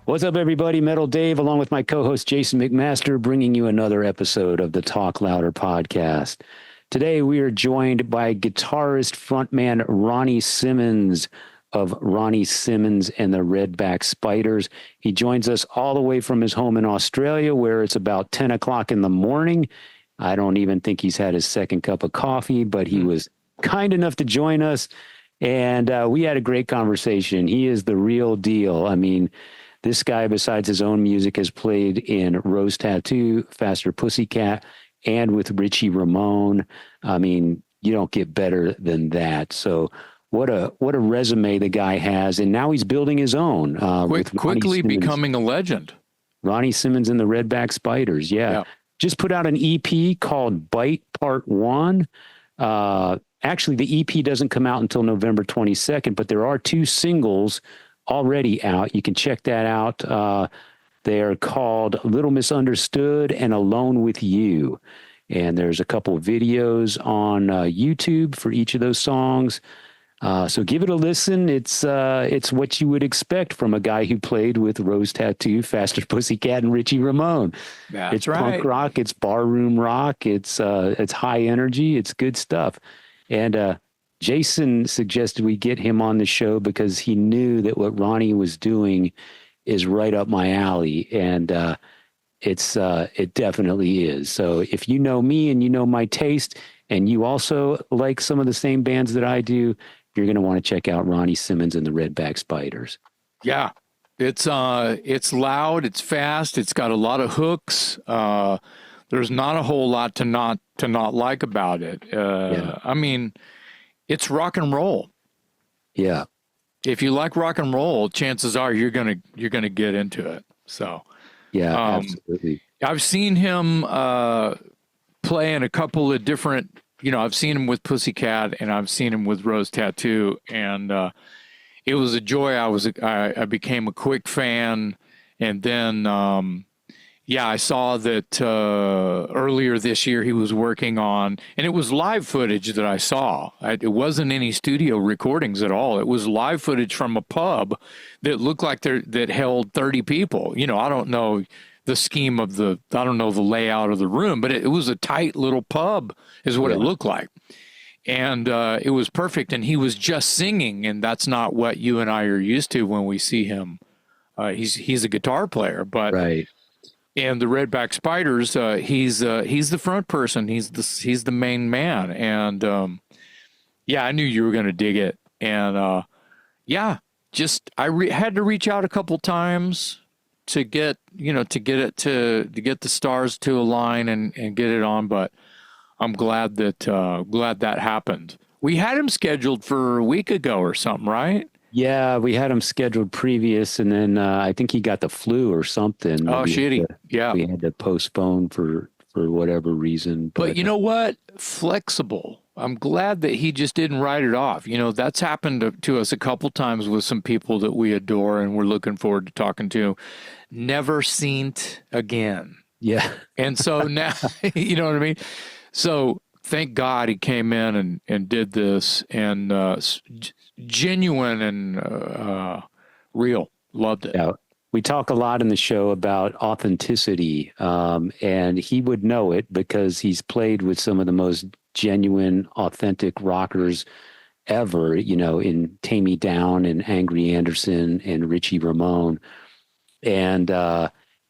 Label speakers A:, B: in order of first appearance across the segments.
A: What's up, everybody? Metal Dave, along with my co-host Jason McMaster, bringing you another episode of the Talk Louder podcast. Today, we are joined by guitarist frontman Ronnie Simmons of Ronnie Simmons and the Redback Spiders. He joins us all the way from his home in Australia, where it's about 10 o'clock in the morning. I don't even think he's had his second cup of coffee, but he was kind enough to join us, and we had a great conversation. He is the real deal. I mean, this guy, besides his own music, has played in Rose Tattoo, Faster Pussycat, and with Richie Ramone. I mean, you don't get better than that. So what a resume the guy has, and now he's building his own.
B: Quickly becoming a legend.
A: Ronnie Simmons and the Redback Spiders, yeah. Just put out an EP called Bite Part 1. Actually, the EP doesn't come out until November 22nd, but there are two singles already out. You can check that out. They are called Little Misunderstood and Alone with You. And there's a couple of videos on YouTube for each of those songs. So give it a listen. It's what you would expect from a guy who played with Rose Tattoo, Faster Pussycat, and Richie Ramone. It's right. Punk rock. It's barroom rock. It's high energy. It's good stuff. And Jason suggested we get him on the show because he knew that what Ronnie was doing is right up my alley, and it definitely is. So if you know me and you know my taste, and you also like some of the same bands that I do, you're going to want to check out Ronnie Simmons and the Redback Spiders.
B: Yeah, it's loud, it's fast, it's got a lot of hooks. There's not a whole lot to not like about it. I mean, it's rock and roll.
A: Yeah.
B: If you like rock and roll, chances are you're gonna get into it. So
A: yeah, absolutely.
B: I've seen him play in a couple of different. I've seen him with Pussycat and I've seen him with Rose Tattoo, and it was a joy. I became a quick fan, and then I saw that earlier this year he was working on, and it was live footage that I saw. It wasn't any studio recordings at all. It was live footage from a pub that looked like that held 30 people. I don't know the scheme of I don't know the layout of the room, but it was a tight little pub is what it looked like. And it was perfect. And he was just singing, and that's not what you and I are used to when we see him. He's a guitar player, but
A: right.
B: And the Redback Spiders, he's the front person. He's the main man. And I knew you were going to dig it. And I had to reach out a couple times to get the stars to align and get it on. But I'm glad that happened. We had him scheduled for a week ago or something, right?
A: Yeah, we had him scheduled previous, and then I think he got the flu or something.
B: Oh, shitty.
A: We had to postpone for whatever reason.
B: But you know what? Flexible. I'm glad that he just didn't write it off. That's happened to us a couple times with some people that we adore and we're looking forward to talking to. Never seen again.
A: Yeah.
B: And so now, you know what I mean? So thank God he came in and did this, and genuine and real. Loved it.
A: Yeah. We talk a lot in the show about authenticity, and he would know it because he's played with some of the most genuine, authentic rockers ever, in Taime Downe and Angry Anderson and Richie Ramone. And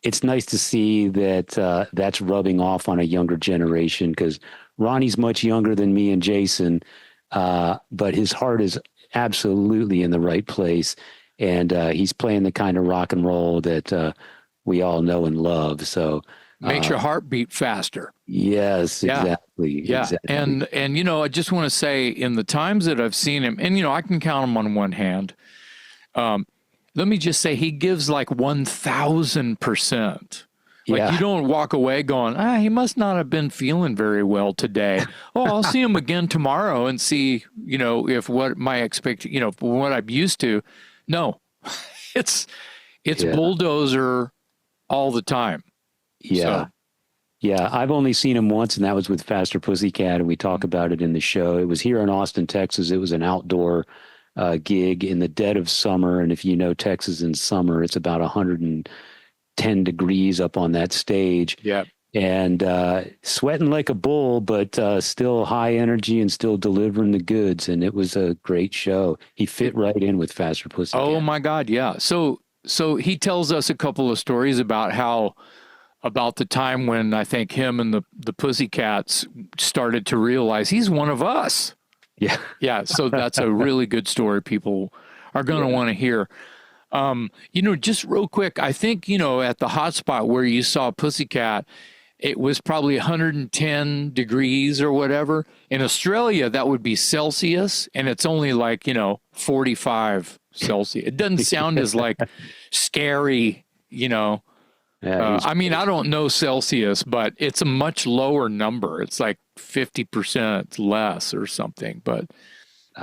A: it's nice to see that that's rubbing off on a younger generation, because Ronnie's much younger than me and Jason, but his heart is absolutely in the right place, and he's playing the kind of rock and roll that we all know and love. So
B: makes your heart beat faster.
A: Yes, exactly.
B: Yeah.
A: Exactly.
B: And I just want to say, in the times that I've seen him, and I can count him on one hand. Let me just say, he gives like 1,000%. Like, you don't walk away going, he must not have been feeling very well today. I'll see him again tomorrow and see, if what my what I'm used to. No, it's bulldozer all the time.
A: Yeah. So. Yeah. I've only seen him once, and that was with Faster Pussycat, and we talk about it in the show. It was here in Austin, Texas. It was an outdoor gig in the dead of summer. And if you know Texas in summer, it's about 110 degrees up on that stage.
B: Yeah.
A: And sweating like a bull, but still high energy and still delivering the goods. And it was a great show. He fit right in with Faster Pussycat.
B: Oh my God, yeah. So he tells us a couple of stories about the time when I think him and the Pussycats started to realize he's one of us.
A: Yeah.
B: Yeah. So that's a really good story people are going to want to hear. Just real quick, I think, at the hot spot where you saw Pussycat, it was probably 110 degrees or whatever. In Australia, that would be Celsius, and it's only like, 45 Celsius. It doesn't sound as like scary,
A: Yeah,
B: I mean, I don't know Celsius, but it's a much lower number. It's like 50% less or something, but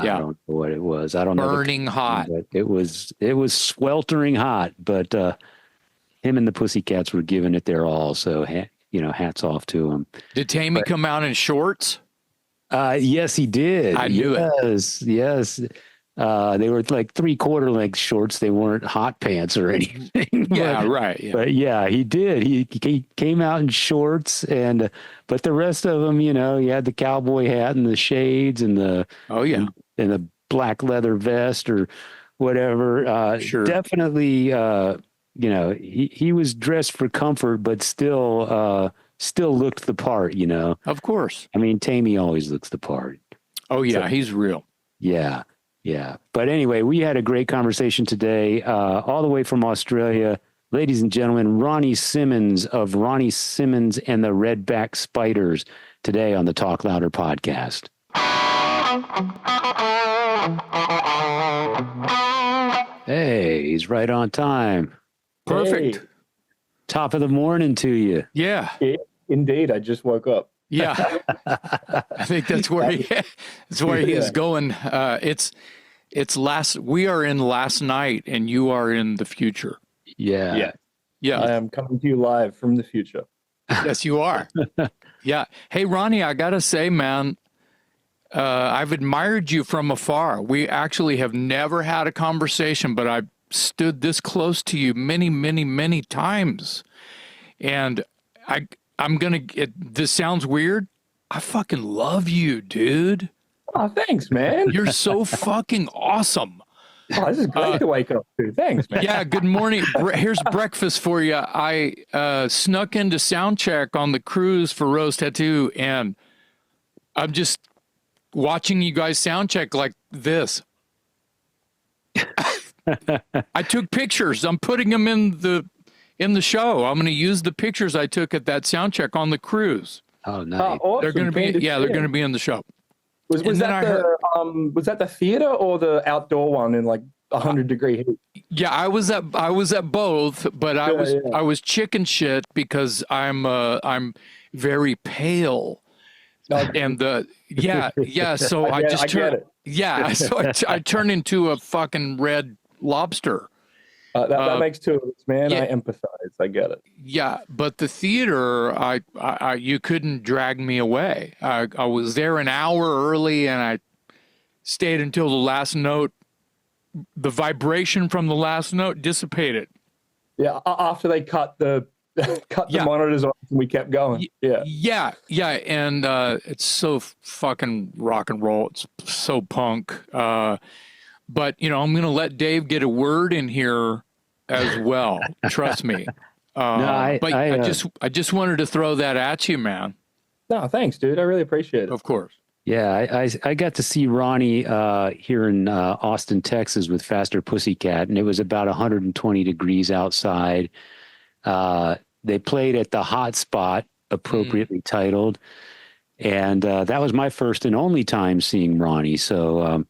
B: yeah.
A: I don't know what it was. I don't know.
B: Burning hot.
A: But it was sweltering hot, but him and the Pussycats were giving it their all. So, hats off to him.
B: Did Taime come out in shorts?
A: Yes, he did.
B: I knew it.
A: Yes. They were like 3/4 length shorts. They weren't hot pants or anything.
B: Yeah, right. Yeah.
A: But yeah, he did. He came out in shorts, but the rest of them, he had the cowboy hat and the shades and the and the black leather vest or whatever.
B: Sure.
A: Definitely, he was dressed for comfort, but still looked the part.
B: Of course.
A: I mean, Taime always looks the part.
B: Oh yeah, he's real.
A: Yeah. Yeah. But anyway, we had a great conversation today, all the way from Australia. Ladies and gentlemen, Ronnie Simmons of Ronnie Simmons and the Redback Spiders today on the Talk Louder podcast. Hey, he's right on time.
B: Perfect.
C: Hey.
A: Top of the morning to you.
B: Yeah.
C: Indeed, I just woke up.
B: Yeah. I think that's where he is going. We are in last night and you are in the future.
A: Yeah.
C: Yeah.
B: Yeah.
C: I am coming to you live from the future.
B: Yes, you are. Yeah. Hey, Ronnie, I got to say, man, I've admired you from afar. We actually have never had a conversation, but I stood this close to you many, many, many times. And this sounds weird. I fucking love you, dude.
C: Oh, thanks, man.
B: You're so fucking awesome.
C: Oh, this is great to wake up to. Thanks, man.
B: Yeah, good morning. Here's breakfast for you. I snuck into sound check on the cruise for Rose Tattoo, and I'm just watching you guys sound check like this. I took pictures. I'm putting them in the show. I'm going to use the pictures I took at that sound check on the cruise.
A: Oh, nice.
C: Awesome.
B: They're going to be, they're going to be in the show.
C: Was that the theater or the outdoor one in like 100-degree heat?
B: Yeah, I was at both, but I was chicken shit because I'm very pale. And so I turned into a fucking red lobster.
C: That makes two of us, man. Yeah. I empathize. I get it.
B: Yeah, but the theater, I you couldn't drag me away. I was there an hour early, and I stayed until the last note. The vibration from the last note dissipated.
C: Yeah, after they cut the monitors off, and we kept going. Yeah,
B: and it's so fucking rock and roll. It's so punk. But I'm going to let Dave get a word in here as well. Trust me. I just wanted to throw that at you, man.
C: No, thanks, dude. I really appreciate it.
B: Of course.
A: Yeah, I got to see Ronnie here in Austin, Texas with Faster Pussycat, and it was about 120 degrees outside. They played at the Hot Spot, appropriately titled, and that was my first and only time seeing Ronnie. So,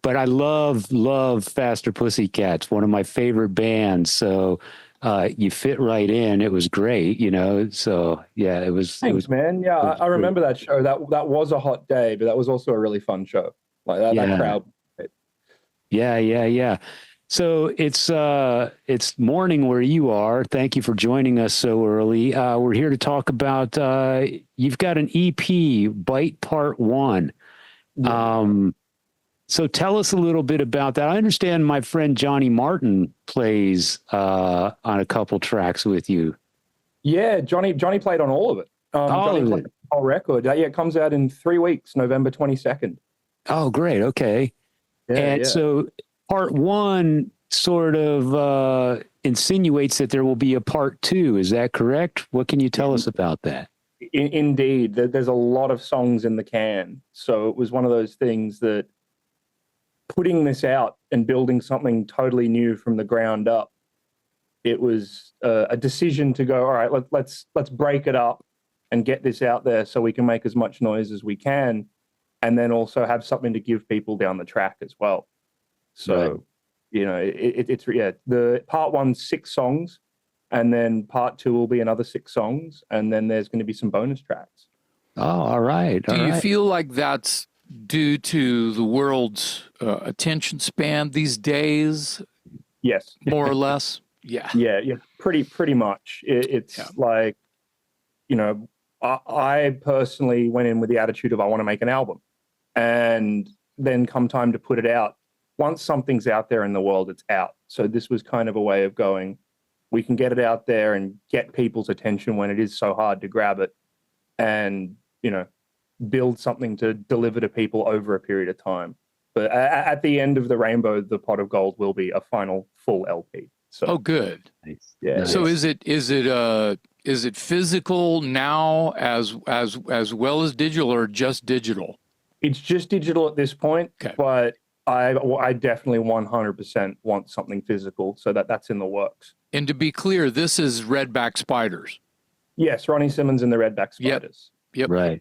A: but I love Faster Pussycats, one of my favorite bands. So you fit right in. It was great, So yeah, it was.
C: Thanks, man. Yeah, I remember that show. That was a hot day, but that was also a really fun show. Like that crowd.
A: Yeah. So it's morning where you are. Thank you for joining us so early. We're here to talk about you've got an EP, Bite Part 1. So tell us a little bit about that. I understand my friend Johnny Martin plays on a couple tracks with you.
C: Yeah, Johnny played on all of it. Johnny played the whole record. Yeah, it comes out in 3 weeks, November 22nd.
A: Oh, great. Okay. And so part one sort of insinuates that there will be a part two. Is that correct? What can you tell us about that?
C: Indeed. There's a lot of songs in the can. So it was one of those things that putting this out and building something totally new from the ground up, it was a decision to go, all right, let's break it up and get this out there so we can make as much noise as we can, and then also have something to give people down the track as well. So, it's the part one's 6 songs, and then part 2 will be another 6 songs, and then there's going to be some bonus tracks.
A: Oh, all right.
B: Do you feel like that's due to the world's attention span these days?
C: Yes.
B: More or less? Yeah.
C: Yeah, pretty much. It's like, I personally went in with the attitude of I want to make an album. And then come time to put it out, once something's out there in the world, it's out. So this was kind of a way of going, we can get it out there and get people's attention when it is so hard to grab it, and, build something to deliver to people over a period of time. But at the end of the rainbow, the pot of gold will be a final full LP. So,
B: good.
A: Nice.
C: Yeah.
B: So is it physical now as well as digital, or just digital?
C: It's just digital at this point,
B: okay.
C: But I definitely 100% want something physical, so that's in the works.
B: And to be clear, this is Redback Spiders.
C: Yes, Ronnie Simmons and the Redback Spiders.
B: Yep.
A: Right.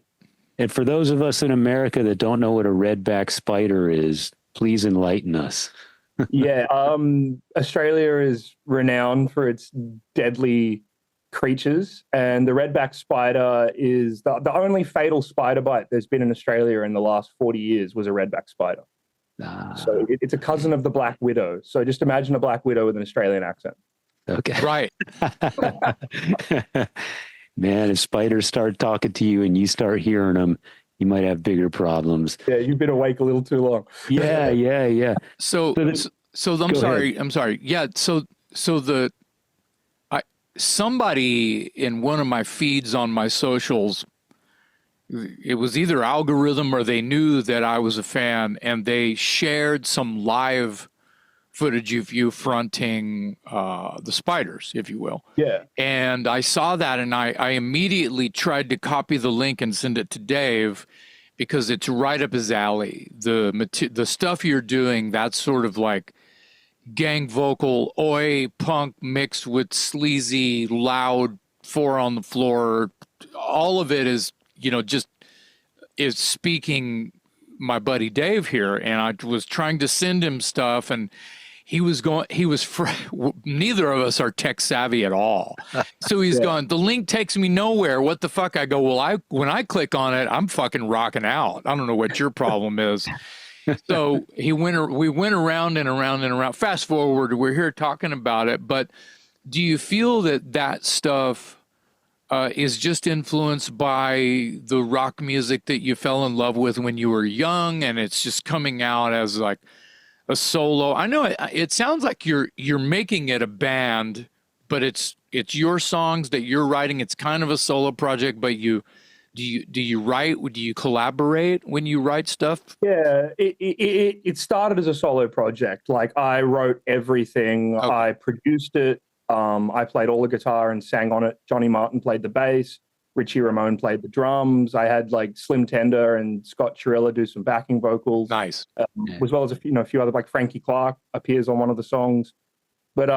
A: And for those of us in America that don't know what a redback spider is, please enlighten us.
C: Yeah, Australia is renowned for its deadly creatures, and the redback spider is the only fatal spider bite there's been in Australia in the last 40 years was a redback spider. So it's a cousin of the black widow. So just imagine a black widow with an Australian accent.
A: Okay.
B: Right.
A: Man, if spiders start talking to you and you start hearing them, you might have bigger problems.
C: Yeah, you've been awake a little too long.
A: Yeah.
B: So I'm sorry. Yeah. So somebody in one of my feeds on my socials, it was either algorithm or they knew that I was a fan, and they shared some live footage of you fronting the Spiders, if you will.
C: Yeah.
B: And I saw that, and I immediately tried to copy the link and send it to Dave, because it's right up his alley. The stuff you're doing, that's sort of like gang vocal, oi punk mixed with sleazy, loud, 4 on the floor. All of it is, just is speaking my buddy Dave here. And I was trying to send him stuff, and neither of us are tech savvy at all. So he's going, the link takes me nowhere. What the fuck? I go, well, when I click on it, I'm fucking rocking out. I don't know what your problem is. So we went around and around and around. Fast forward, we're here talking about it. But do you feel that stuff is just influenced by the rock music that you fell in love with when you were young, and it's just coming out as like a solo? I know it sounds like you're making it a band, but it's your songs that you're writing. It's kind of a solo project, but do you write? Do you collaborate when you write stuff?
C: Yeah, it started as a solo project. Like, I wrote everything. Okay. I produced it. I played all the guitar and sang on it. Johnny Martin played the bass. Richie Ramone played the drums. I had like Slim Tender and Scott Chirilla do some backing vocals.
B: Nice.
C: As well as a few other, like Frankie Clark appears on one of the songs. But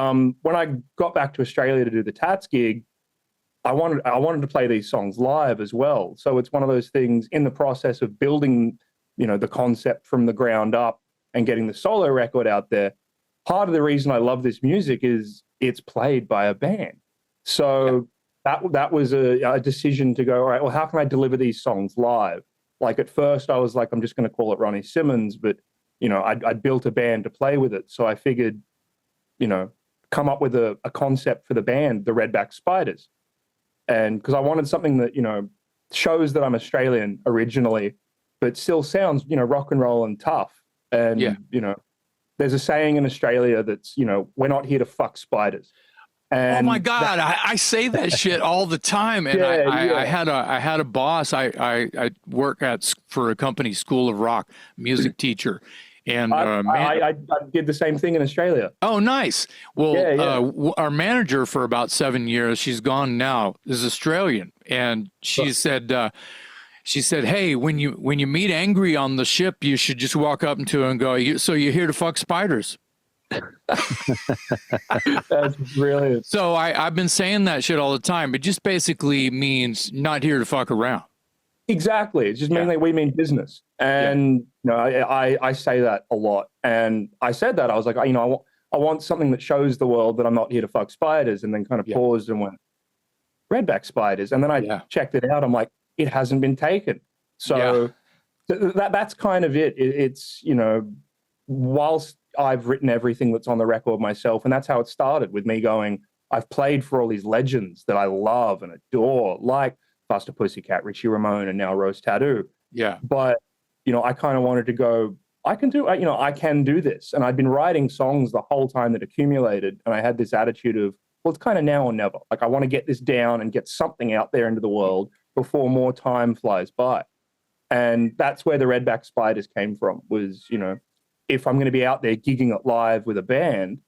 C: when I got back to Australia to do the Tats gig, I wanted to play these songs live as well. So it's one of those things in the process of building, the concept from the ground up and getting the solo record out there. Part of the reason I love this music is it's played by a band. So that was a decision to go, all right, well, how can I deliver these songs live? Like, at first I was like, I'm just going to call it Ronnie Simmons, but, I'd built a band to play with it. So I figured, come up with a concept for the band, the Redback Spiders. And because I wanted something that, shows that I'm Australian originally, but still sounds, rock and roll and tough. And, you know, there's a saying in Australia that's, you know, we're not here to fuck spiders. And
B: oh my God, I say that shit all the time. And I had a boss. I work for a company, School of Rock, music teacher. And
C: I did the same thing in Australia.
B: Oh, nice. Well, our manager for about 7 years, she's gone now, is Australian, and she said, "Hey, when you meet Angry on the ship, you should just walk up to her and go, so you're here to fuck spiders."
C: That's brilliant.
B: So I've been saying that shit all the time. It just basically means not here to fuck around.
C: Exactly. It just means like we mean business. And you know, I say that a lot. And I said that I was like, you know, I want something that shows the world that I'm not here to fuck spiders. And then kind of paused and went, Redback Spiders. And then I checked it out. I'm like, it hasn't been taken. So that's kind of it. It's, you know, whilst I've written everything that's on the record myself, and that's how it started with me going, I've played for all these legends that I love and adore, like Faster Pussycat, Richie Ramone, and now Rose Tattoo.
B: Yeah.
C: But, you know, I kind of wanted to go, I can do this. And I'd been writing songs the whole time that accumulated. And I had this attitude of, well, it's kind of now or never. Like, I want to get this down and get something out there into the world before more time flies by. And that's where the Redback Spiders came from, was, you know, if I'm going to be out there gigging it live with a band,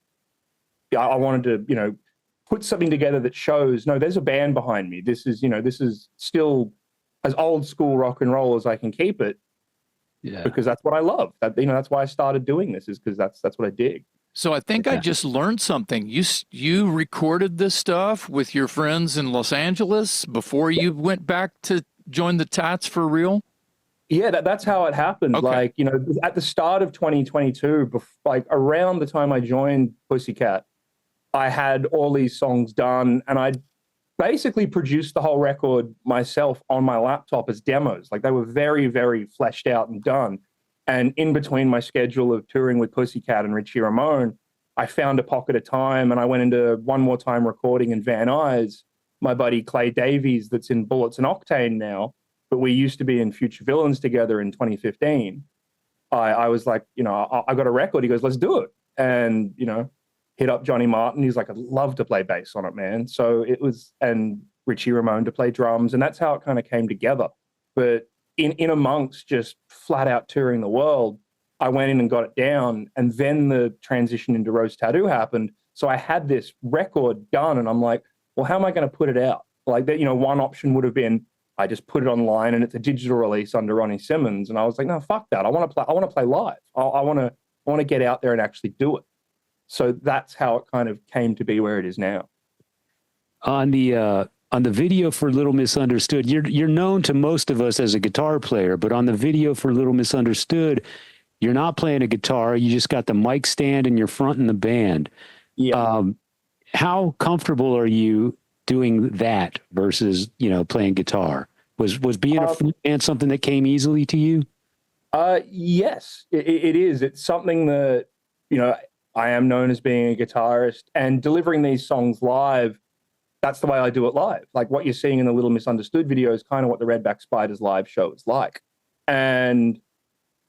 C: I wanted to, you know, put something together that shows, no, there's a band behind me. This is, you know, this is still as old school rock and roll as I can keep it. Yeah. Because that's what I love. That, you know, that's why I started doing this, is because that's what I dig.
B: So I think I just learned something. You recorded this stuff with your friends in Los Angeles before you went back to join the Tats for real?
C: Yeah, that's how it happened. Okay. Like, you know, at the start of 2022, like around the time I joined Pussycat, I had all these songs done, and I basically produced the whole record myself on my laptop as demos. Like, they were very, very fleshed out and done. And in between my schedule of touring with Pussycat and Richie Ramone, I found a pocket of time, and I went into One More Time recording in Van Nuys. My buddy Clay Davies, that's in Bullets and Octane now, but we used to be in Future Villains together in 2015. I was like, you know, I got a record. He goes, let's do it. And, you know, hit up Johnny Martin. He's like, I'd love to play bass on it, man. So it was, and Richie Ramone to play drums. And that's how it kind of came together. But in amongst just flat out touring the world, I went in and got it down. And then the transition into Rose Tattoo happened. So I had this record done, and I'm like, well, how am I going to put it out? Like that, you know, one option would have been, I just put it online and it's a digital release under Ronnie Simmons. And I was like, no, fuck that. I want to play live. I want to get out there and actually do it. So that's how it kind of came to be where it is now.
A: On the video for Little Misunderstood, you're known to most of us as a guitar player, but on the video for Little Misunderstood, you're not playing a guitar. You just got the mic stand and you're fronting the band.
C: Yeah.
A: How comfortable are you doing that versus, you know, playing guitar? Was being a frontman something that came easily to you?
C: Yes, it is. It's something that, you know, I am known as being a guitarist, and delivering these songs live, that's the way I do it live. Like what you're seeing in the Little Misunderstood video is kind of what the Redback Spiders live show is like. And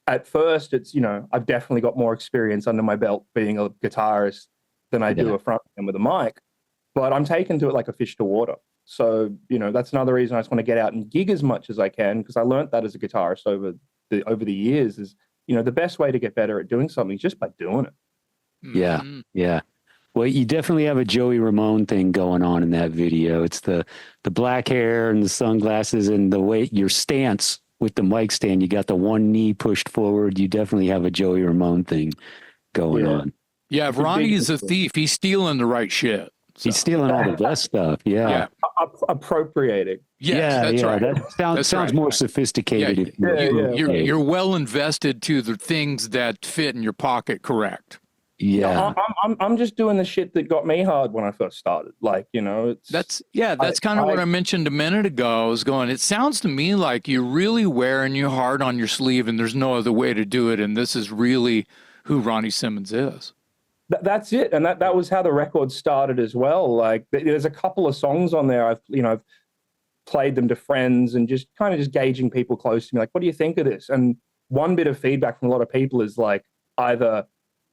C: at first, it's, you know, I've definitely got more experience under my belt being a guitarist than I do a frontman with a mic, but I'm taken to it like a fish to water. So, you know, that's another reason I just want to get out and gig as much as I can, because I learned that as a guitarist over the years is, you know, the best way to get better at doing something is just by doing it.
A: Yeah. Yeah. Well, you definitely have a Joey Ramone thing going on in that video. It's the black hair and the sunglasses and the way your stance with the mic stand, you got the one knee pushed forward. You definitely have a Joey Ramone thing going on.
B: Yeah. If Ronnie's a thief, he's stealing the right shit. So.
A: He's stealing all the best stuff. Yeah.
C: Appropriating.
B: Yes, that's right.
A: That sounds more sophisticated.
B: You're well invested to the things that fit in your pocket, correct?
A: Yeah.
C: I'm just doing the shit that got me hard when I first started. Like, you know,
B: that's kind of what I mentioned a minute ago. I was going, it sounds to me like you're really wearing your heart on your sleeve and there's no other way to do it. And this is really who Ronnie Simmons is.
C: That's it. And that was how the record started as well. Like there's a couple of songs on there. I've played them to friends and just kind of just gauging people close to me. Like, what do you think of this? And one bit of feedback from a lot of people is like either,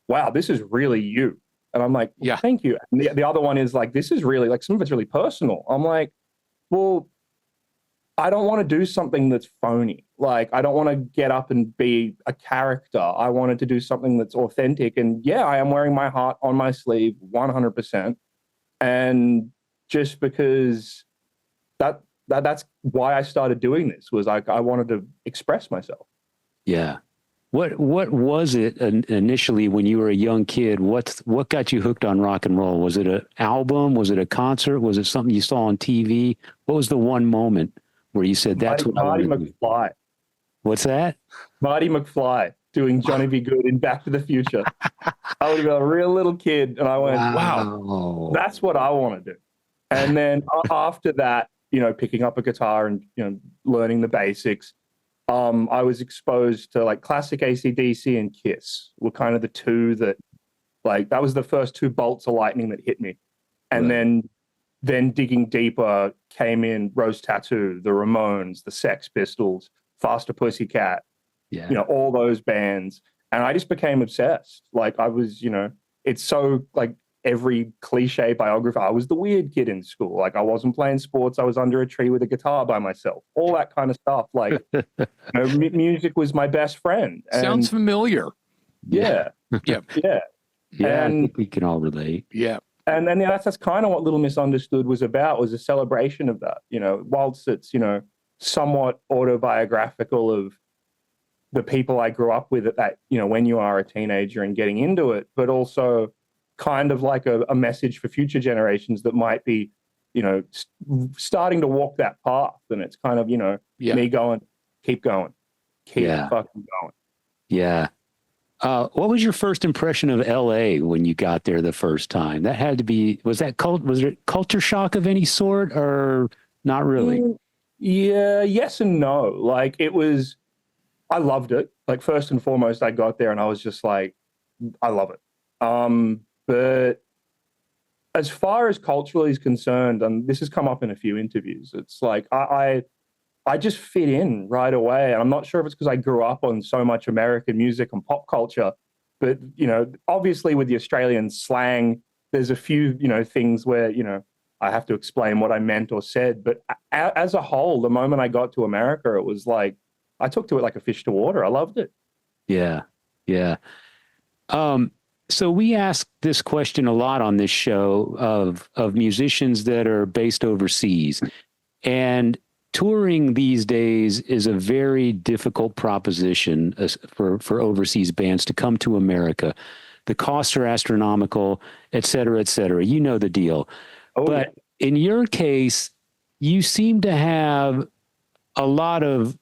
C: wow, this is really you. And I'm like, well,
B: Yeah.
C: thank you. And the other one is like, this is really like, some of it's really personal. I'm like, well, I don't want to do something that's phony. Like, I don't want to get up and be a character. I wanted to do something that's authentic. And yeah, I am wearing my heart on my sleeve 100%. And just because that's why I started doing this, was like, I wanted to express myself.
A: Yeah. What was it initially when you were a young kid? What got you hooked on rock and roll? Was it an album? Was it a concert? Was it something you saw on TV? What was the one moment where you said, that's what I
C: Marty
A: want to do?
C: McFly.
A: What's that?
C: Marty McFly doing Johnny B. Good in Back to the Future. I was a real little kid, and I went, wow, that's what I want to do. And then after that, you know, picking up a guitar and, you know, learning the basics, I was exposed to like classic AC/DC and Kiss were kind of the two that, like, that was the first two bolts of lightning that hit me. And then digging deeper came in Rose Tattoo, the Ramones, the Sex Pistols, Faster Pussycat, you know, all those bands. And I just became obsessed. Like, I was, you know, it's so like every cliche biography. I was the weird kid in school. Like, I wasn't playing sports. I was under a tree with a guitar by myself. All that kind of stuff. Like, you know, music was my best friend. And
B: sounds familiar.
C: yeah.
B: Yeah.
C: Yeah.
A: Yeah,
C: And
A: I think we can all relate.
B: Yeah.
C: And then that's kind of what Little Misunderstood was about, was a celebration of that. You know, whilst it's, you know, somewhat autobiographical of the people I grew up with at that, you know, when you are a teenager and getting into it, but also kind of like a message for future generations that might be, you know, starting to walk that path. And it's kind of, you know, me going, keep going, keep fucking going.
A: Yeah. What was your first impression of LA when you got there the first time? That had to be, was it culture shock of any sort, or not really?
C: Yeah, yes and no. Like, it was, I loved it. Like, first and foremost, I got there and I was just like, I love it. But as far as culturally is concerned, and this has come up in a few interviews, it's like I just fit in right away. And I'm not sure if it's because I grew up on so much American music and pop culture, but, you know, obviously with the Australian slang, there's a few, you know, things where, you know, I have to explain what I meant or said. But as a whole, the moment I got to America, it was like, I took to it like a fish to water. I loved it.
A: Yeah. Yeah. So we ask this question a lot on this show of musicians that are based overseas, and touring these days is a very difficult proposition for overseas bands to come to America. The costs are astronomical, et cetera, et cetera. You know the deal. But in your case, you seem to have a lot of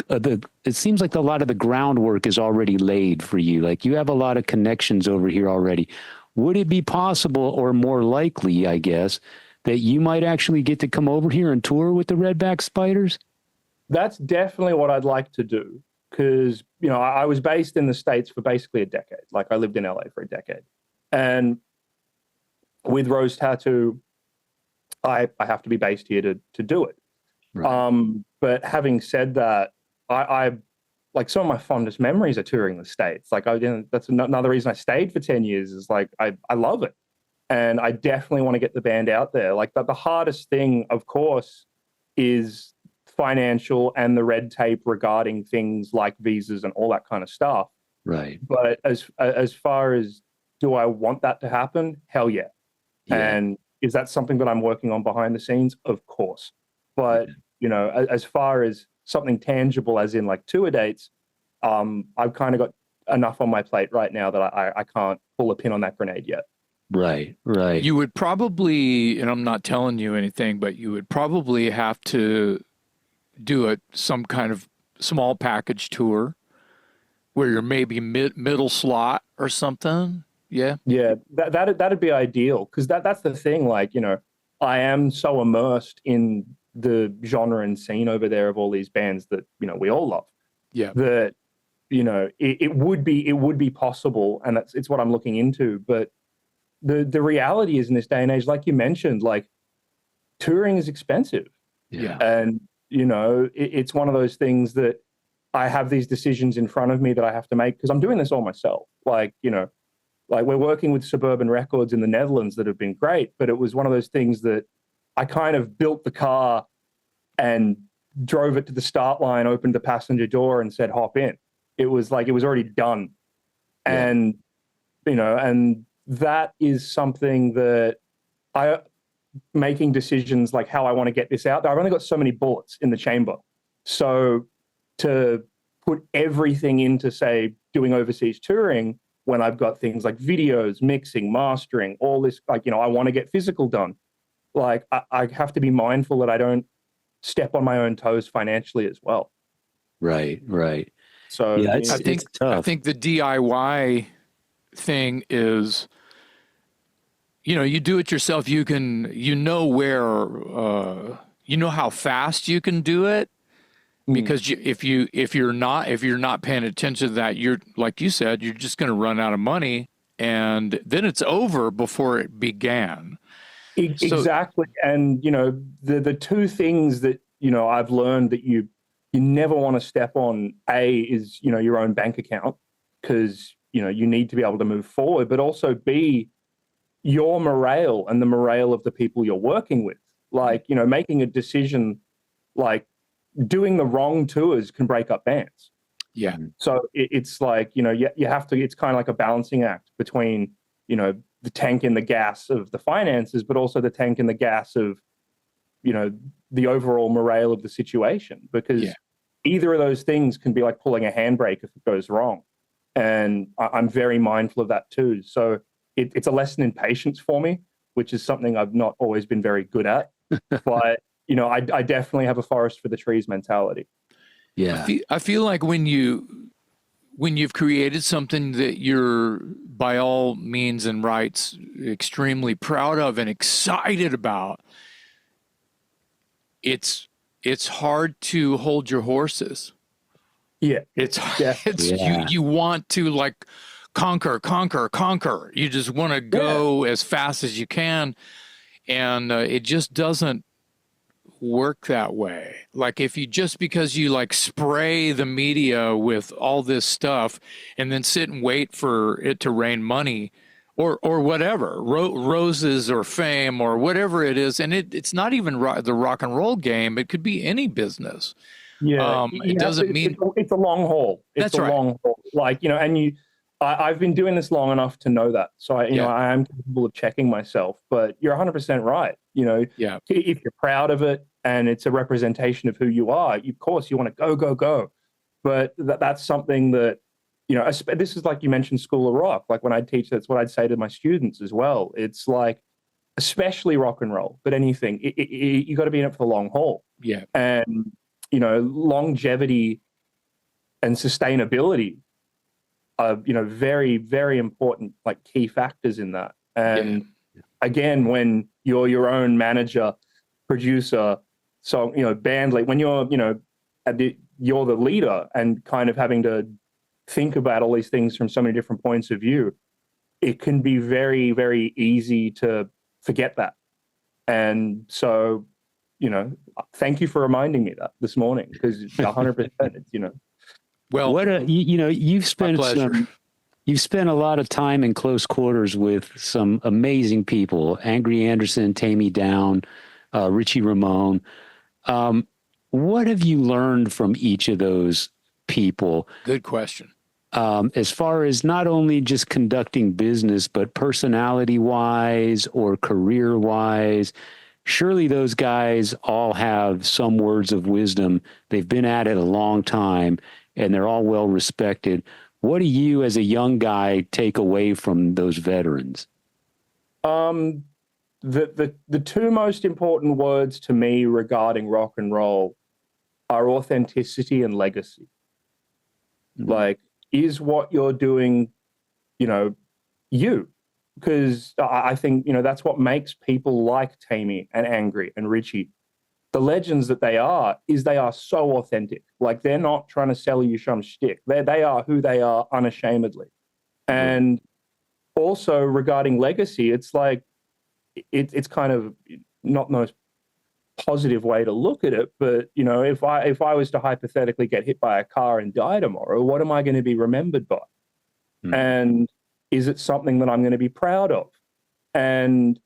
A: it seems like a lot of the groundwork is already laid for you. Like, you have a lot of connections over here already. Would it be possible, or more likely, I guess, that you might actually get to come over here and tour with the Redback Spiders?
C: That's definitely what I'd like to do, because, you know, I was based in the States for basically a decade. Like, I lived in LA for a decade. And with Rose Tattoo, I have to be based here to do it. Right. But having said that, I like, some of my fondest memories are touring the States. Like, that's another reason I stayed for 10 years, is like, I love it. And I definitely want to get the band out there. Like, the hardest thing, of course, is financial and the red tape regarding things like visas and all that kind of stuff.
A: Right.
C: But as far as, do I want that to happen? Hell yeah. And is that something that I'm working on behind the scenes? Of course. But, you know, as far as something tangible, as in like tour dates, I've kind of got enough on my plate right now that I can't pull a pin on that grenade yet.
A: Right, right.
B: You would probably, and I'm not telling you anything, but you would probably have to do some kind of small package tour where you're maybe middle slot or something. Yeah.
C: Yeah, that'd be ideal, because that's the thing. Like, you know, I am so immersed in the genre and scene over there of all these bands that, you know, we all love.
B: Yeah.
C: That, you know, it would be possible, and it's what I'm looking into. But the reality is, in this day and age, like you mentioned, like, touring is expensive.
B: Yeah.
C: And, you know, it's one of those things that I have these decisions in front of me that I have to make because I'm doing this all myself. Like, like we're working with Suburban Records in the Netherlands that have been great, but it was one of those things that I kind of built the car and drove it to the start line, opened the passenger door and said, hop in. It was like, it was already done.
A: Yeah.
C: And, and that is something that making decisions like how I want to get this out there. I've only got so many bullets in the chamber. So to put everything into, say, doing overseas touring when I've got things like videos, mixing, mastering, all this, like, I want to get physical done. Like I have to be mindful that I don't step on my own toes financially as well.
A: Right.
C: So
A: yeah,
B: I think
A: it's tough.
B: I think the DIY thing is, you do it yourself. You can, where, how fast you can do it, because if you're not paying attention to that, you're, like you said, you're just going to run out of money, and then it's over before it began.
C: Exactly. And, the two things that, I've learned that you never want to step on, is, your own bank account, because, you need to be able to move forward, but also B, your morale and the morale of the people you're working with. Like, making a decision, like doing the wrong tours can break up bands.
B: Yeah.
C: So it's like, you have to, it's kind of like a balancing act between, the tank and the gas of the finances, but also the tank and the gas of, the overall morale of the situation, because either of those things can be like pulling a handbrake if it goes wrong. And I'm very mindful of that too. So it's a lesson in patience for me, which is something I've not always been very good at. But, I definitely have a forest for the trees mentality.
A: Yeah.
B: I feel like when you've created something that you're by all means and rights extremely proud of and excited about, it's hard to hold your horses.
C: Yeah.
B: You want to like conquer. You just want to go as fast as you can. And it just doesn't work that way. Like if you, just because you like spray the media with all this stuff and then sit and wait for it to rain money or whatever, roses or fame or whatever it is. And it's not even the rock and roll game. It could be any business.
C: Yeah.
B: It doesn't mean
C: it's a long haul. It's
B: that's right.
C: Long haul. Like, and I've been doing this long enough to know that. So I am capable of checking myself, but you're 100% right. If you're proud of it and it's a representation of who you are, of course you want to go. But that's something that, this is like you mentioned School of Rock. Like when I teach, that's what I'd say to my students as well. It's like, especially rock and roll, but anything, you got to be in it for the long haul.
B: Yeah.
C: And, longevity and sustainability are, very, very important, like key factors in that. And again, when you're your own manager, producer, song, band, like when you're, you're the leader and kind of having to think about all these things from so many different points of view, it can be very, very easy to forget that. And so, thank you for reminding me that this morning, because 100%,
B: Well,
A: what you've spent a lot of time in close quarters with some amazing people: Angry Anderson, Taime, Downe, Richie Ramone. What have you learned from each of those people?
B: Good question.
A: As far as not only just conducting business, but personality wise or career wise. Surely those guys all have some words of wisdom. They've been at it a long time and they're all well respected. What do you as a young guy take away from those veterans?
C: The two most important words to me regarding rock and roll are authenticity and legacy. Mm-hmm. Like, is what you're doing, you? Because I think, that's what makes people like Taime and Angry and Richie, the legends that they are, is they are so authentic. Like, they're not trying to sell you some shtick. They are who they are unashamedly. And also regarding legacy, it's like, it's kind of not most positive way to look at it. But, you know, if I was to hypothetically get hit by a car and die tomorrow, what am I going to be remembered by? And is it something that I'm going to be proud of? And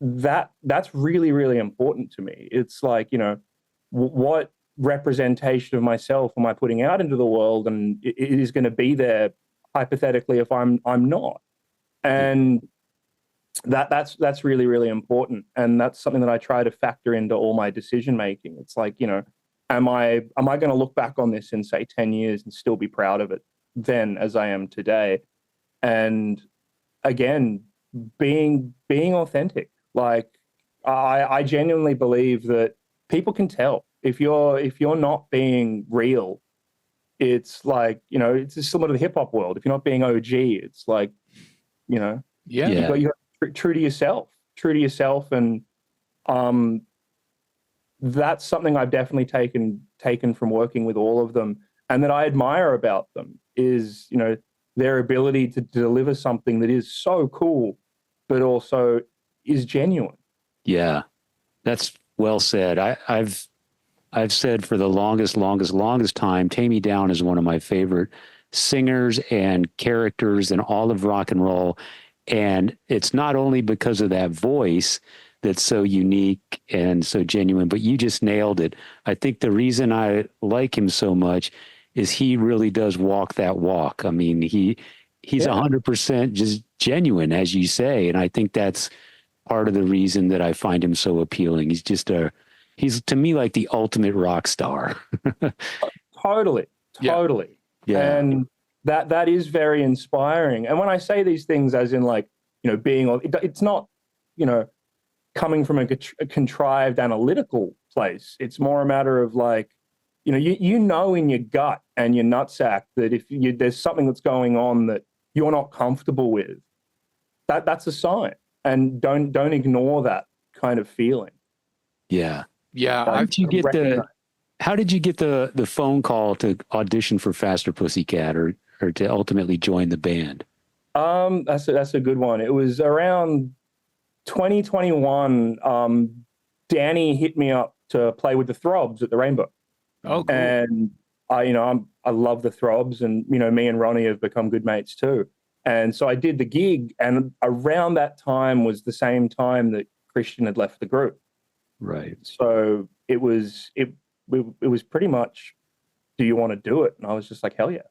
C: that's really, really important to me. It's like, you know, what representation of myself am I putting out into the world? And it is going to be there hypothetically if I'm not. And that's really, really important. And that's something that I try to factor into all my decision making. It's like, you know, am I going to look back on this in, say, 10 years and still be proud of it then as I am today? And again, being authentic. Like I genuinely believe that people can tell if you're not being real. It's like, you know, it's similar to the hip hop world. If you're not being OG, it's like, you know, you got to be true to yourself, and that's something I've definitely taken from working with all of them, and that I admire about them is, you know, their ability to deliver something that is so cool, but also is genuine.
A: Yeah, that's well said. I've said for the longest time, Taime Downe is one of my favorite singers and characters in all of rock and roll. And it's not only because of that voice that's so unique and so genuine, but you just nailed it. I think the reason I like him so much is he really does walk that walk. I mean, he's 100% just genuine, as you say. And I think that's part of the reason that I find him so appealing. He's to me like the ultimate rock star.
C: Totally.
A: Yeah.
C: And that is very inspiring. And when I say these things as in like, you know, it's not, you know, coming from a contrived analytical place. It's more a matter of like, you know, you know in your gut and your nutsack that if there's something that's going on that you're not comfortable with, that's a sign. And don't ignore that kind of feeling.
B: Yeah.
A: How did you get the phone call to audition for Faster Pussycat or to ultimately join the band?
C: That's a good one. It was around 2021. Danny hit me up to play with the Throbs at the Rainbow.
B: Oh, cool.
C: And I love the Throbs, and you know, me and Ronnie have become good mates too. And so I did the gig, and around that time was the same time that Christian had left the group.
A: Right.
C: So it was pretty much, do you want to do it? And I was just like, hell yeah.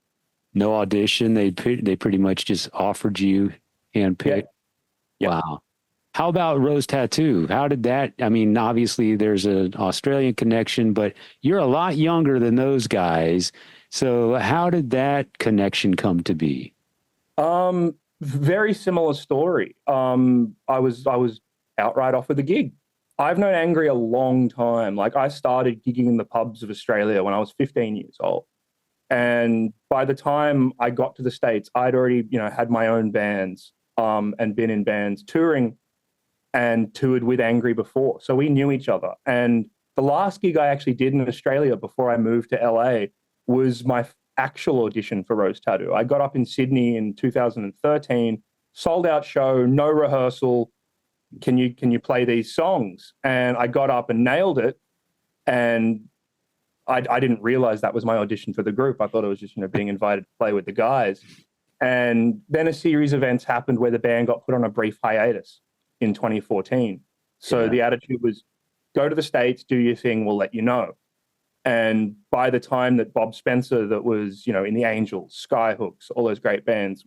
A: No audition. They pretty much just offered you handpicked.
C: Yeah.
A: Wow. How about Rose Tattoo? How did that? I mean, obviously there's an Australian connection, but you're a lot younger than those guys. So how did that connection come to be?
C: Very similar story. I was out right off with the gig. I've known Angry a long time. Like I started gigging in the pubs of Australia when I was 15 years old. And by the time I got to the States, I'd already, you know, had my own bands, and been in bands touring and toured with Angry before. So we knew each other. And the last gig I actually did in Australia before I moved to LA was my actual audition for Rose Tattoo. I got up in Sydney in 2013, sold out show, no rehearsal. Can you play these songs? And I got up and nailed it. And I didn't realize that was my audition for the group. I thought it was just, you know, being invited to play with the guys. And then a series of events happened where the band got put on a brief hiatus in 2014. So the attitude was, go to the States, do your thing, we'll let you know. And by the time that Bob Spencer, that was, you know, in the Angels, Skyhooks, all those great bands,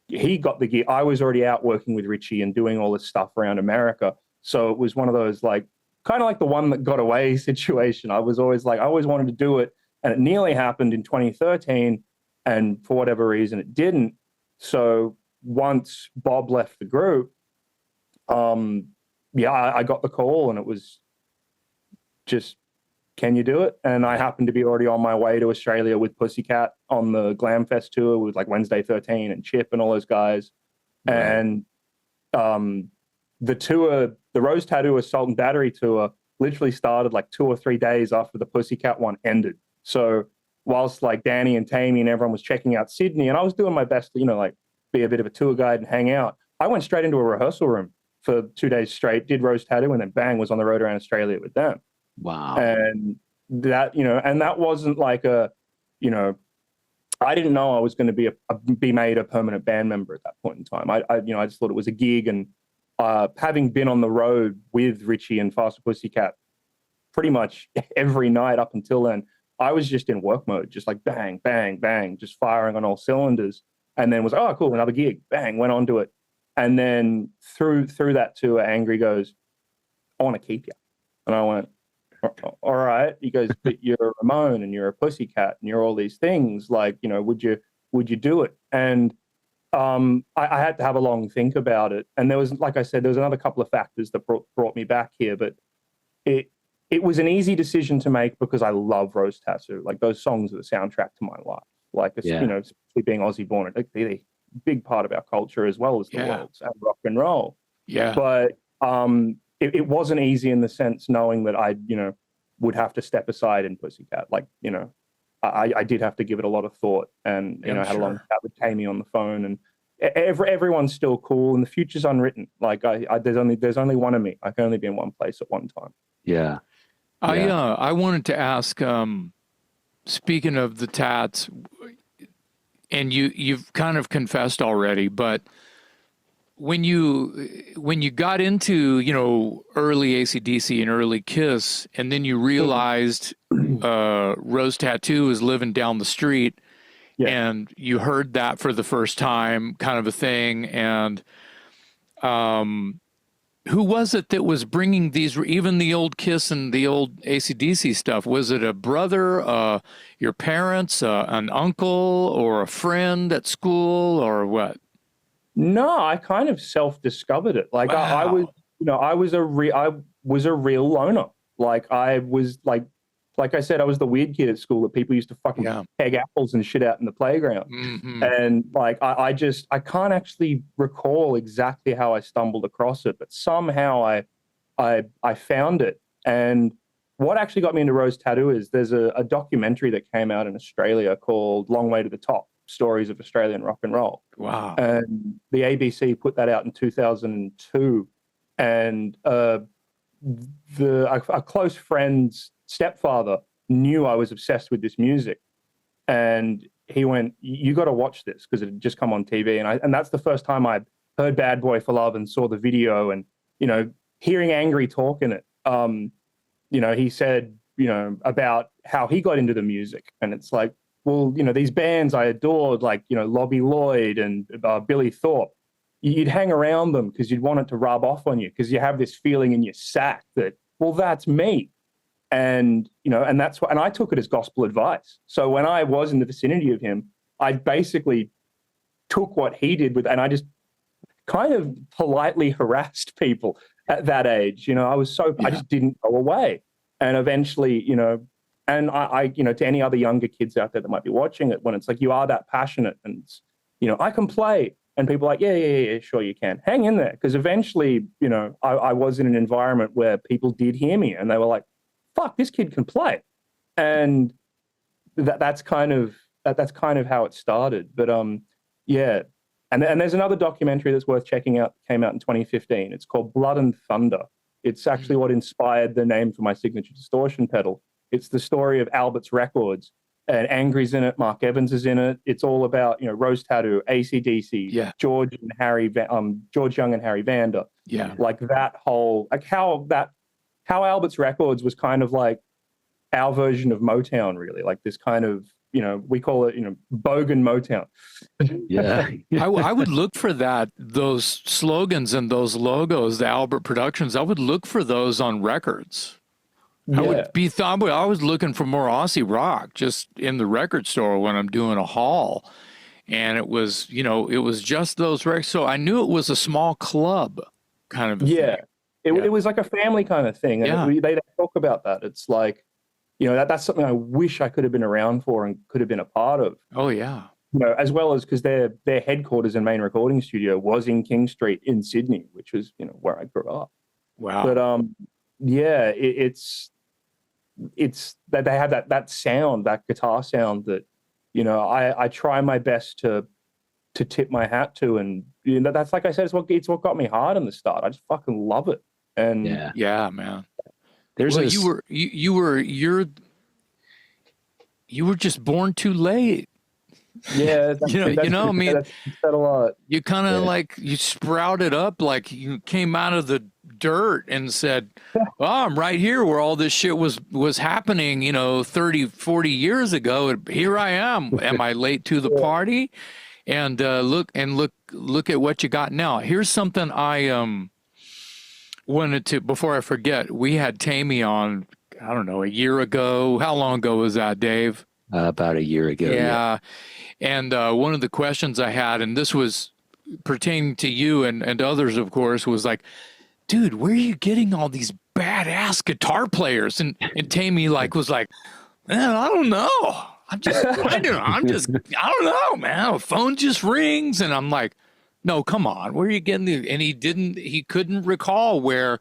C: he got the gig. I was already out working with Richie and doing all this stuff around America. So it was one of those, like, kind of like the one that got away situation. I was always like, I always wanted to do it. And it nearly happened in 2013. And for whatever reason, it didn't. So once Bob left the group, I got the call, and it was just, can you do it? And I happened to be already on my way to Australia with Pussycat on the Glam Fest tour with like Wednesday 13 and Chip and all those guys. Right. And the tour, the Rose Tattoo Assault and Battery tour, literally started like 2 or 3 days after the Pussycat one ended. So whilst like Danny and Taime and everyone was checking out Sydney, and I was doing my best to, you know, like be a bit of a tour guide and hang out, I went straight into a rehearsal room for 2 days straight, did Rose Tattoo, and then bang, was on the road around Australia with them.
A: Wow.
C: And that, and that wasn't like a, I didn't know I was going to be made a permanent band member at that point in time. I just thought it was a gig, and having been on the road with Richie and Faster Pussycat pretty much every night up until then, I was just in work mode, just like bang, bang, bang, just firing on all cylinders. And then was, oh, cool, another gig, bang, went on to it. And then through that tour, Angry goes, I want to keep you. And I went, all right. He goes, but you're a Ramone and you're a Pussycat and you're all these things. Like, would you do it? And I had to have a long think about it. And there was, like I said, there was another couple of factors that brought me back here. But it was an easy decision to make because I love Rose Tattoo. Like, those songs are the soundtrack to my life. Like, especially being Aussie born, they're a big part of our culture as well as the world's and rock and roll.
B: Yeah.
C: But it wasn't easy in the sense knowing that I, would have to step aside in Pussycat. Like, I did have to give it a lot of thought, and I had a long chat with Taime on the phone, and everyone's still cool, and the future's unwritten. Like, there's only one of me. I can only be in one place at one time.
A: Yeah.
B: I wanted to ask, speaking of the tats, and you've kind of confessed already, but when you got into, early AC/DC and early Kiss, and then you realized Rose Tattoo is living down the street, and you heard that for the first time, kind of a thing, and who was it that was bringing these, even the old Kiss and the old AC/DC stuff? Was it a brother, your parents, an uncle, or a friend at school, or what?
C: No, I kind of self-discovered it. Like,
B: wow.
C: I was a real loner. Like, I was like I said, I was the weird kid at school that people used to fucking peg apples and shit out in the playground.
B: Mm-hmm.
C: And like, I can't actually recall exactly how I stumbled across it, but somehow I found it. And what actually got me into Rose Tattoo is there's a documentary that came out in Australia called Long Way to the Top: Stories of Australian Rock and Roll.
B: Wow.
C: And the ABC put that out in 2002. And a close friend's stepfather knew I was obsessed with this music, and he went, you got to watch this, because it had just come on TV. And that's the first time I heard Bad Boy for Love and saw the video, and hearing Angry talk in it. He said about how he got into the music, and it's like, well, these bands I adored, like Lobby Lloyd and Billy Thorpe, you'd hang around them because you'd want it to rub off on you, because you have this feeling in your sack that, well, that's me. And, and that's what, and I took it as gospel advice. So when I was in the vicinity of him, I basically took what he did and I just kind of politely harassed people at that age. I just didn't go away. And eventually, and I to any other younger kids out there that might be watching it, when it's like, you are that passionate and, I can play. And people are like, yeah, sure you can. Hang in there. Because eventually, I was in an environment where people did hear me and they were like, fuck, this kid can play. And that's kind of how it started. But yeah. And there's another documentary that's worth checking out, came out in 2015. It's called Blood and Thunder. It's actually what inspired the name for my signature distortion pedal. It's the story of Albert's Records. And Angry's in it, Mark Evans is in it. It's all about, Rose Tattoo, AC/DC, George Young and Harry Vander.
B: Yeah.
C: Like that whole, like how Albert's Records was kind of like our version of Motown, really. Like this kind of, we call it, bogan Motown.
A: Yeah.
B: I would look for those slogans and those logos, the Albert Productions. I would look for those on records.
C: Yeah.
B: I was looking for more Aussie rock just in the record store when I'm doing a haul. And it was, it was just those records. So I knew it was a small club kind of a thing.
C: It was like a family kind of thing. And they talk about that. It's like, that's something I wish I could have been around for and could have been a part of.
B: Oh, yeah.
C: As well as because their headquarters and main recording studio was in King Street in Sydney, which was, where I grew up.
B: Wow.
C: But it's that they have that sound, that guitar sound that, I try my best to to tip my hat to. And that's, like I said, it's what got me hard in the start. I just fucking love it. And
B: yeah, man.
A: There's
B: you were just born too late.
C: yeah,
B: I mean,
C: that's said a lot.
B: you kind of like, you sprouted up, like you came out of the dirt and said, well, I'm right here where all this shit was happening, 30, 40 years ago. And here I am. Am I late to the party? And look at what you got now. Here's something I wanted to, before I forget, we had Taime on, I don't know, a year ago. How long ago was that, Dave?
A: about a year ago.
B: Yeah. And one of the questions I had, and this was pertaining to you and others, of course, was like, dude, where are you getting all these badass guitar players? And Taime was like, man, I don't know. I don't know, man. The phone just rings. And I'm like, no, come on. Where are you getting the, and he couldn't recall where,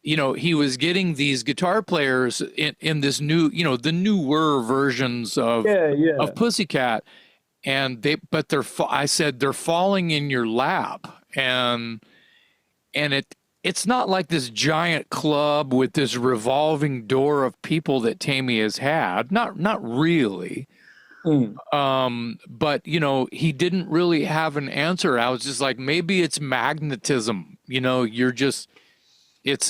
B: he was getting these guitar players in this new, the newer versions of Pussycat. And I said, they're falling in your lap. And it's not like this giant club with this revolving door of people that Taime has had. Not really. But he didn't really have an answer. I was just like, maybe it's magnetism. You're just, it's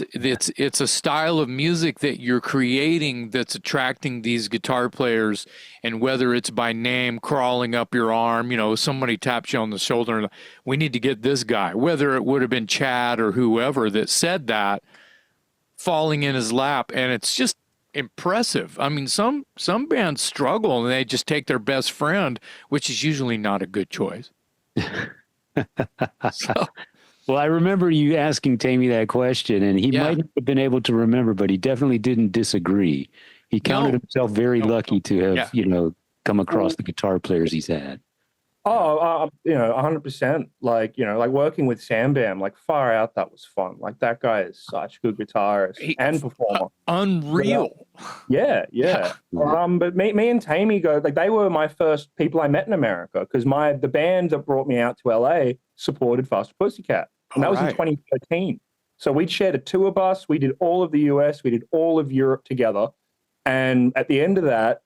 B: a style of music that you're creating that's attracting these guitar players, and whether it's by name crawling up your arm, somebody taps you on the shoulder and we need to get this guy, whether it would have been Chad or whoever that said that, falling in his lap. And it's just impressive. I mean, some bands struggle and they just take their best friend, which is usually not a good choice.
A: Well, I remember you asking Taime that question, and he might not have been able to remember, but he definitely didn't disagree. He counted himself very lucky to have, come across the guitar players he's had.
C: Oh, 100%. Like working with Sam Bam, far out, that was fun. Like, that guy is such a good guitarist and performer.
B: Unreal.
C: Yeah. But me and Taime go, they were my first people I met in America, because the band that brought me out to LA supported Faster Pussycat. And that was in 2013. So we'd shared a tour bus. We did all of the US. We did all of Europe together. And at the end of that,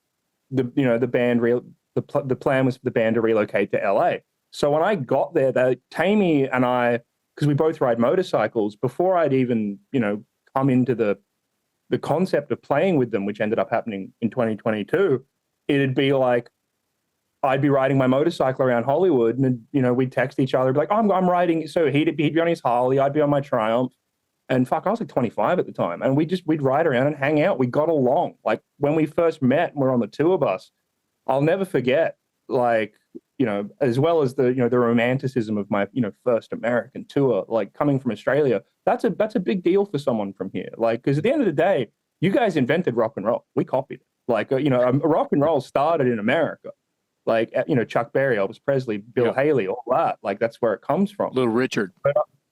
C: the plan was for the band to relocate to LA. So when I got there, Taime and I, because we both ride motorcycles, before I'd even, come into the concept of playing with them, which ended up happening in 2022, it'd be like, I'd be riding my motorcycle around Hollywood, and we'd text each other, be like, I'm riding. So he'd be on his Harley, I'd be on my Triumph, and fuck, I was like 25 at the time, and we'd ride around and hang out. We got along. Like, when we first met, and we're on the tour bus, I'll never forget. As well as the romanticism of my first American tour, coming from Australia, that's a big deal for someone from here. Because at the end of the day, you guys invented rock and roll. We copied it. Rock and roll started in America. Chuck Berry, Elvis Presley, Bill Haley, all that. That's where it comes from.
B: Little Richard.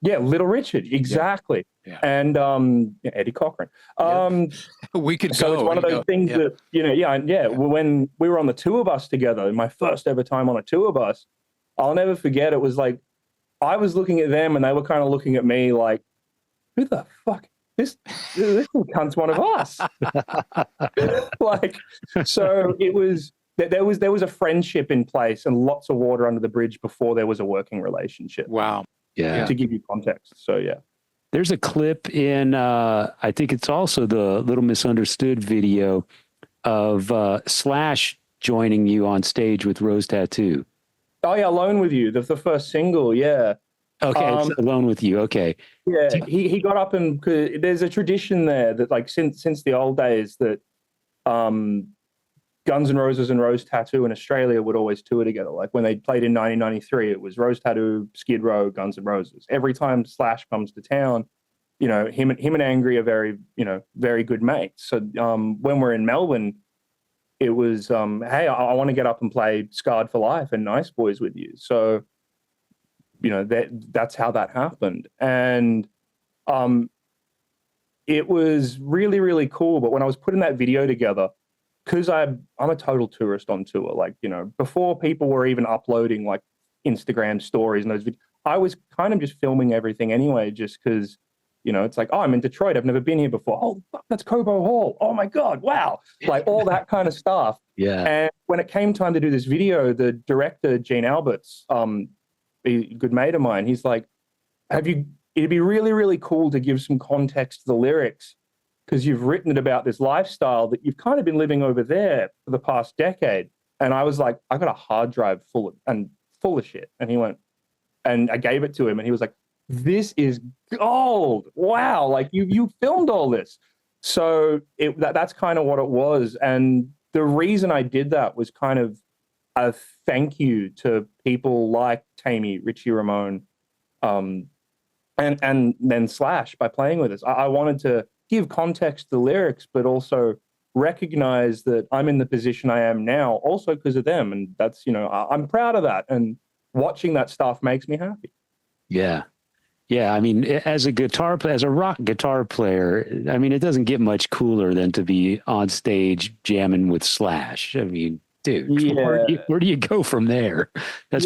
C: Little Richard, exactly.
B: Yeah.
C: And Eddie Cochran.
B: We could
C: so
B: go.
C: it's one of those things that, when we were on the tour bus together, my first ever time on a tour bus, I'll never forget. It was like, I was looking at them and they were kind of looking at me like, who the fuck? This cunt's one of us. So it was, there was a friendship in place and lots of water under the bridge before there was a working relationship.
B: Wow.
A: Yeah.
C: To give you context. So, yeah.
A: There's a clip in, I think it's also the Little Misunderstood video of Slash joining you on stage with Rose Tattoo.
C: Oh, yeah, Alone With You, the first single, yeah.
A: Okay, it's Alone With You, okay.
C: Yeah, he got up and, there's a tradition there that, since the old days, that Guns N' Roses and Rose Tattoo in Australia would always tour together. When they played in 1993, it was Rose Tattoo, Skid Row, Guns N' Roses. Every time Slash comes to town, him and Angry are very, very good mates. So when we're in Melbourne, it was, hey, I want to get up and play Scarred for Life and Nice Boys with you. So, that's how that happened. And it was really, really cool. But when I was putting that video together, because I'm a total tourist on tour, before people were even uploading Instagram stories and those videos. I was kind of just filming everything anyway, just because, you know, it's like, oh, I'm in Detroit. I've never been here before. Oh, fuck, that's Cobo Hall. Oh my God, wow. Like all that kind of stuff.
A: Yeah.
C: And when it came time to do this video, the director, Gene Alberts, a good mate of mine, he's like, it'd be really, really cool to give some context to the lyrics because you've written it about this lifestyle that you've kind of been living over there for the past decade. And I was like, I got a hard drive full of shit. And he went, and I gave it to him and he was like, this is gold. Wow. Like you filmed all this. So that's kind of what it was. And the reason I did that was kind of a thank you to people like Taime, Richie Ramone, and then Slash by playing with us. I wanted to give context to the lyrics, but also recognize that I'm in the position I am now also because of them. And that's, you know, I'm proud of that. And watching that stuff makes me happy.
A: Yeah. Yeah. I mean, as a rock guitar player, I mean, it doesn't get much cooler than to be on stage jamming with Slash. I mean, dude, where do you go from there? That's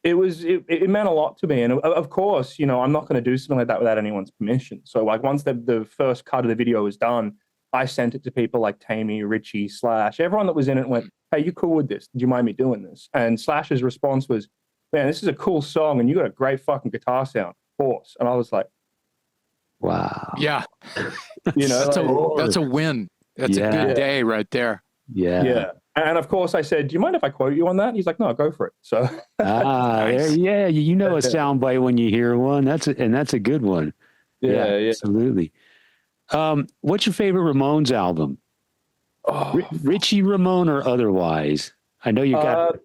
C: it meant a lot to me. And of course, you know, I'm not going to do something like that without anyone's permission. So like once the first cut of the video was done, I sent it to people like Taime, Richie, Slash, everyone that was in it went, hey, you cool with this? Do you mind me doing this? And Slash's response was, man, this is a cool song and you got a great fucking guitar sound, of course. And I was like,
A: wow.
B: Yeah.
C: You know,
B: that's a win. That's a good day right there.
A: Yeah.
C: Yeah. And of course I said, do you mind if I quote you on that? And he's like, no, go for it. So
A: nice. You know a soundbite when you hear one. That's a good one. Yeah. Absolutely. What's your favorite Ramones album? Richie Ramone or otherwise? I know you got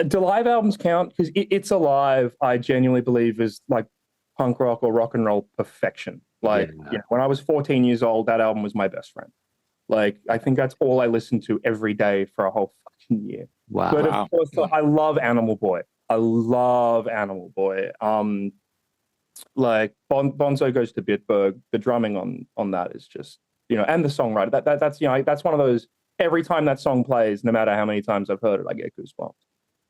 C: do live albums count? Because It's Alive, I genuinely believe is like punk rock or rock and roll perfection. Like when I was 14 years old, that album was my best friend. Like I think that's all I listened to every day for a whole fucking year.
A: Wow.
C: But of course, I love Animal Boy. Like Bonzo Goes to Bitburg, the drumming on that is just, you know, and the songwriter. That's you know, that's one of those, every time that song plays, no matter how many times I've heard it, I get goosebumps.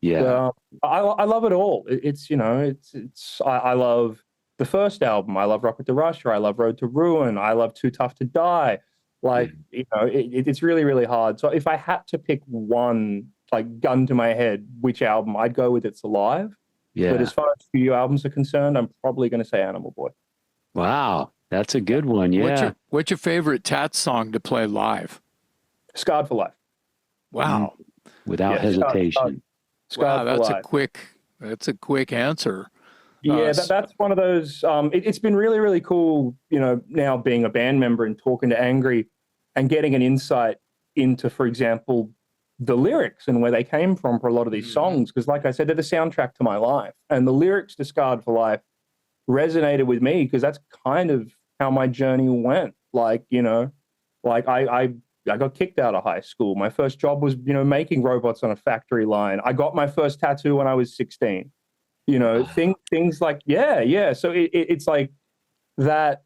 A: Yeah.
C: I love it all. It's you know, I love the first album. I love Rocket to Russia. I love Road to Ruin. I love Too Tough to Die. Like, you know, it's really, really hard. So if I had to pick one, like gun to my head, which album, I'd go with It's Alive.
A: Yeah.
C: But as far as studio albums are concerned, I'm probably going to say Animal Boy.
A: Wow. That's a good one. Yeah.
B: What's your favorite Tats song to play live?
C: Scarred for Life.
B: Wow.
A: Without hesitation.
B: Wow, that's a quick answer.
C: Yeah, that's one of those. It's been really, really cool, you know, now being a band member and talking to Angry and getting an insight into, for example, the lyrics and where they came from for a lot of these songs. Because like I said, they're the soundtrack to my life. And the lyrics to Scarred for Life resonated with me because that's kind of how my journey went. Like, you know, like I got kicked out of high school. My first job was, you know, making robots on a factory line. I got my first tattoo when I was 16. You know, things like, So it's like that,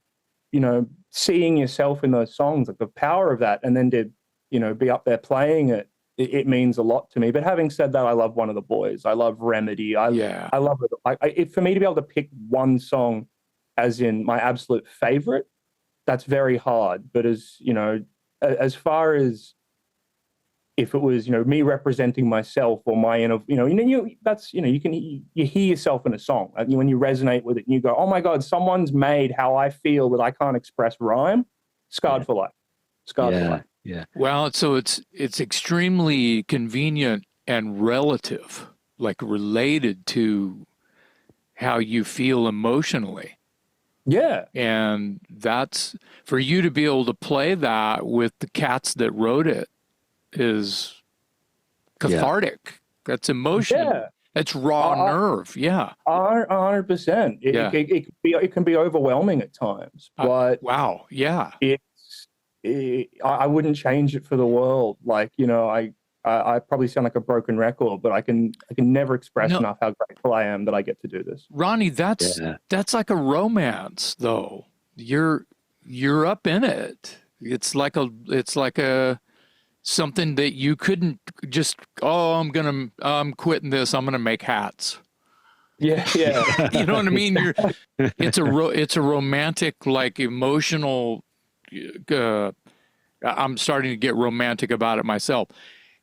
C: you know, seeing yourself in those songs, like the power of that, and then to, you know, be up there playing it, it means a lot to me. But having said that, I love One of the Boys. I love Remedy. I love it. For me to be able to pick one song as in my absolute favorite, that's very hard. But as, you know, as far as if it was, you know, me representing myself or my inner, that's, you know, you hear yourself in a song and when you resonate with it and you go, oh my God, someone's made how I feel that I can't express rhyme. Scarred for Life. Scarred for Life.
A: Yeah.
B: Well, so it's extremely convenient and relative, like related to how you feel emotionally.
C: Yeah.
B: And that's for you to be able to play that with the cats that wrote it is cathartic. That's emotion. Yeah. That's raw nerve. Yeah.
C: 100%. It can be overwhelming at times, but
B: wow. Yeah.
C: I wouldn't change it for the world. Like, you know, I probably sound like a broken record, but I can never express enough how grateful I am that I get to do this.
B: Ronnie, that's like a romance though. You're up in it. It's like a something that you couldn't just, I'm quitting this. I'm going to make hats.
C: Yeah.
B: You know what I mean? It's a romantic, like emotional, I'm starting to get romantic about it myself.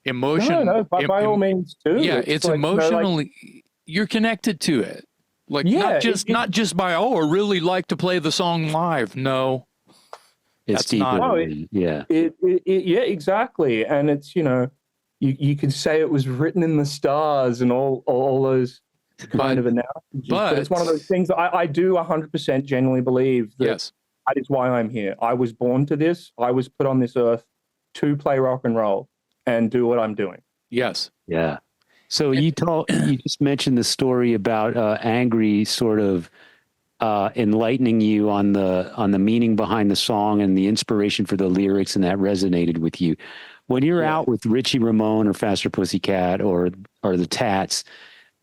B: Emotion.
C: No, by all means too.
B: Yeah. It's like, emotionally, you're connected to it. Like not just by, I really like to play the song live. No,
A: it's deeper.
C: Yeah, exactly. And it's, you could say it was written in the stars and all those kind of analogies. But it's one of those things that I do 100% genuinely believe that that is why I'm here. I was born to this. I was put on this earth to play rock and roll and do what I'm doing.
B: Yes.
A: Yeah. So you just mentioned the story about Angry sort of enlightening you on the meaning behind the song and the inspiration for the lyrics, and that resonated with you. When you're out with Richie Ramone or Faster Pussycat or the Tats,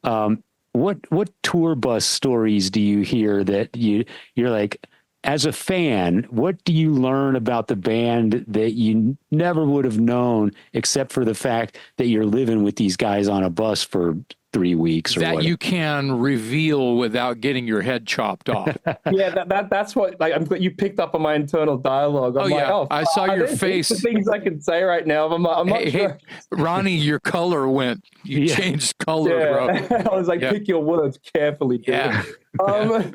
A: what tour bus stories do you hear that you're like, as a fan, what do you learn about the band that you never would have known except for the fact that you're living with these guys on a bus for 3 weeks or
B: that you can reveal without getting your head chopped off?
C: Yeah, that's what, like, I'm glad you picked up on my internal dialogue.
B: I saw your face.
C: The things I can say right now. I'm not sure.
B: Hey, Ronnie, your color went. You changed color, bro.
C: I was like, pick your words carefully, dude.
B: Yeah.
C: No,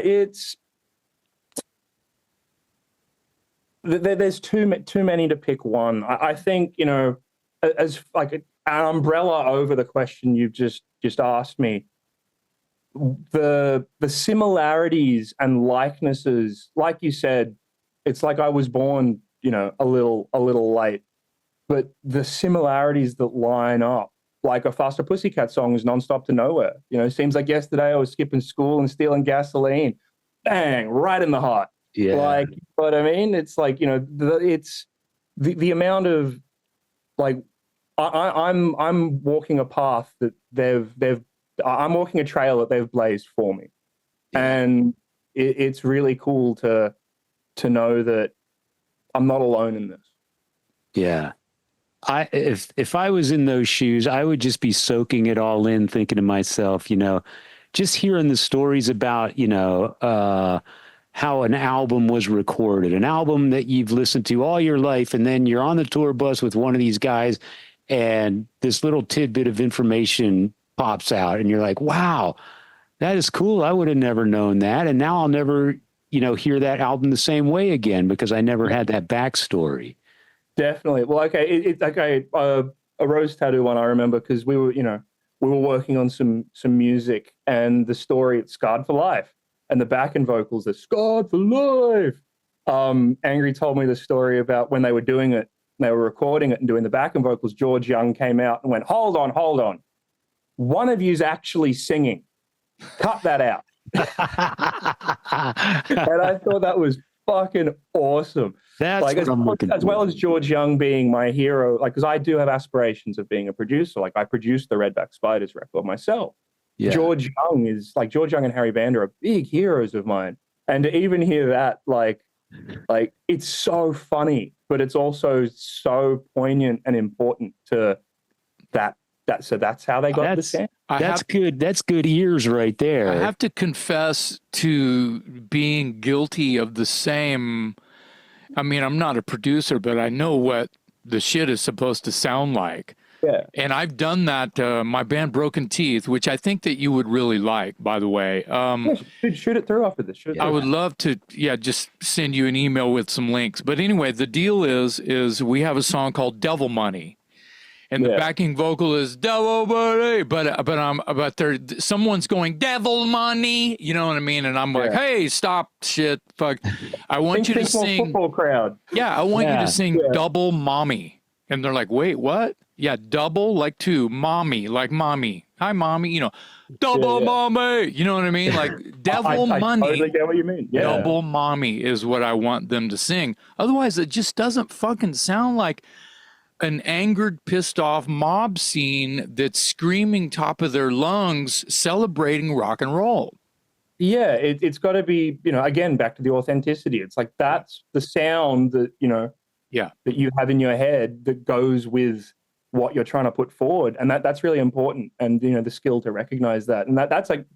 C: it's there's too many to pick one. I think, as like an umbrella over the question you've just asked me, the similarities and likenesses, like you said, it's like I was born, a little late, but the similarities that line up, like a Faster Pussycat song is Nonstop to Nowhere. Seems like yesterday I was skipping school and stealing gasoline. Bang, right in the heart.
A: Yeah.
C: Like, you know what I mean? It's like, it's the amount of, like, I'm walking a path that I'm walking a trail that they've blazed for me. And it's really cool to know that I'm not alone in this.
A: Yeah. If I was in those shoes, I would just be soaking it all in, thinking to myself, just hearing the stories about, how an album was recorded, an album that you've listened to all your life, and then you're on the tour bus with one of these guys and this little tidbit of information pops out and you're like, wow, that is cool. I would have never known that. And now I'll never, hear that album the same way again because I never had that backstory.
C: Definitely. Well, okay. It's okay. A Rose Tattoo one I remember because we were working on some music, and the story, it's Scarred for Life. And the backing vocals are Scarred for Life. Angry told me the story about when they were doing it, they were recording it and doing the backing vocals. George Young came out and went, hold on. One of you's actually singing. Cut that out. And I thought that was fucking awesome.
A: That's
C: like,
A: what I'm looking for.
C: As well as George Young being my hero, like, because I do have aspirations of being a producer. Like, I produced the Redback Spiders record myself. Yeah. George Young and Harry Vander are big heroes of mine. And to even hear that, like it's so funny, but it's also so poignant and important to that. So that's how they got the sound.
A: That's good. That's good ears right there.
B: I have to confess to being guilty of the same. I mean, I'm not a producer, but I know what the shit is supposed to sound like.
C: Yeah.
B: And I've done that, my band Broken Teeth, which I think that you would really like, by the way.
C: Shoot it through after this.
B: I would love to, just send you an email with some links. But anyway, the deal is we have a song called Devil Money. And the backing vocal is Devil Money, but someone's going Devil Money, you know what I mean? And I'm like, hey, stop, shit, fuck! I want you to sing.
C: Football crowd.
B: Yeah, I want you to sing Double Mommy, and they're like, wait, what? Yeah, double like two, mommy like mommy. Hi, mommy. Double mommy. You know what I mean? Like Devil Money. I
C: totally get what you mean. Yeah.
B: Double mommy is what I want them to sing. Otherwise, it just doesn't fucking sound like an angered, pissed off mob scene that's screaming top of their lungs, celebrating rock and roll.
C: Yeah, it's got to be, again, back to the authenticity. It's like that's the sound that, that you have in your head that goes with what you're trying to put forward. And that's really important. And, you know, the skill to recognize that. And that's like,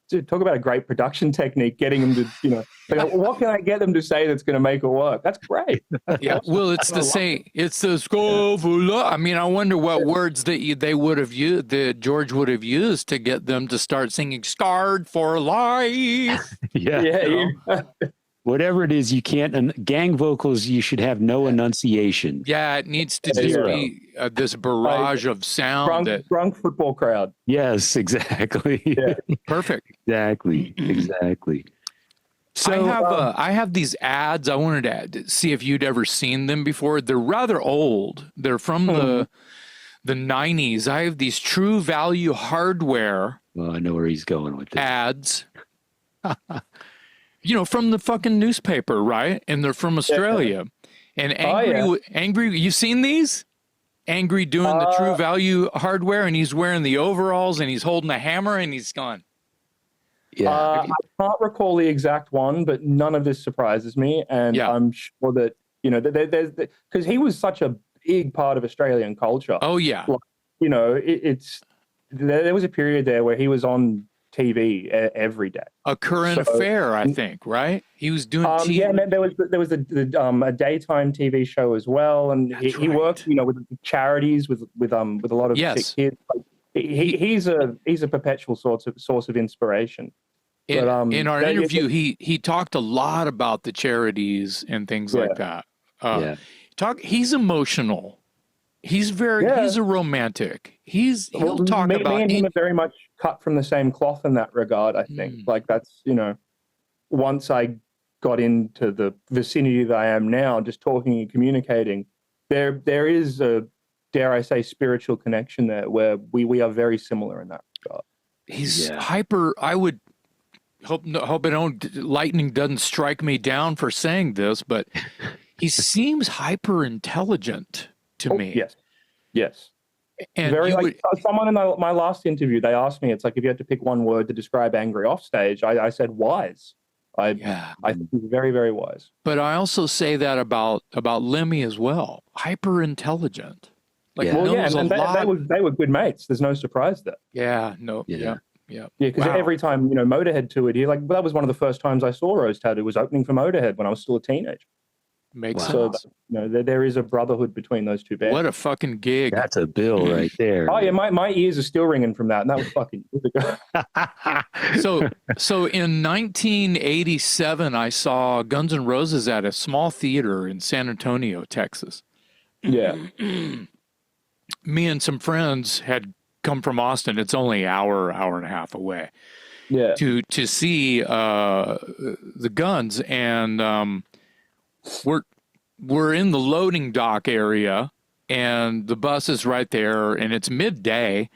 C: dude, talk about a great production technique, getting them to, you know, like, what can I get them to say that's going to make it work? That's great. That's awesome.
B: Well, it's the same. It's the scovula. I mean, I wonder what words that they would have used, that George would have used to get them to start singing "Scarred for Life."
C: Yeah.
A: Whatever it is, you can't. Gang vocals, you should have no enunciation.
B: Yeah, it needs to just be this barrage of sound.
C: Drunk football crowd.
A: Yes, exactly.
C: Yeah.
B: Perfect.
A: Exactly. So
B: I have these ads. I wanted to see if you'd ever seen them before. They're rather old. They're from the 90s. I have these True Value Hardware.
A: Well, I know where he's going with this.
B: Ads. You know, from the fucking newspaper, right? And they're from Australia. And Angry, you seen these? Angry doing the True Value Hardware, and he's wearing the overalls, and he's holding a hammer, and he's gone.
A: Yeah.
C: I can't recall the exact one, but none of this surprises me. And I'm sure that, you know, there's because he was such a big part of Australian culture.
B: Oh, yeah.
C: Like, you know, there was a period there where he was on TV every day.
B: A current affair, I think, right? He was doing TV.
C: Yeah, and then there was a daytime TV show as well, and he worked, you know, with charities with a lot of sick kids. Like, he's a perpetual source of inspiration.
B: In our interview, he talked a lot about the charities and things like that. He's emotional. He's a romantic. He'll talk about.
C: Me and him are very much cut from the same cloth in that regard. I think, like, that's, you know, once I got into the vicinity that I am now, just talking and communicating, there is a, dare I say, spiritual connection there where we are very similar in that regard.
B: He's hyper. I would hope lightning doesn't strike me down for saying this, but he seems hyper intelligent to me.
C: Yes.
B: And
C: very someone in my last interview, they asked me, it's like, if you had to pick one word to describe Angry off stage, I said wise. I think he's very, very wise.
B: But I also say that about Lemmy as well. Hyper intelligent. Like,
C: and they were good mates. There's no surprise there.
B: Yeah.
C: Because every time, you know, Motorhead toured, that was one of the first times I saw Rose Tattoo, was opening for Motorhead when I was still a teenager.
B: Makes sense.
C: So, you know, there is a brotherhood between those two bands.
B: What a fucking gig.
A: That's a bill right there.
C: Oh, yeah, my ears are still ringing from that, and that was fucking years ago.
B: So in 1987, I saw Guns N' Roses at a small theater in San Antonio, Texas.
C: Yeah.
B: Me and some friends had come from Austin. It's only an hour and a half away.
C: Yeah.
B: To see the Guns, and we're in the loading dock area, and the bus is right there, and it's midday,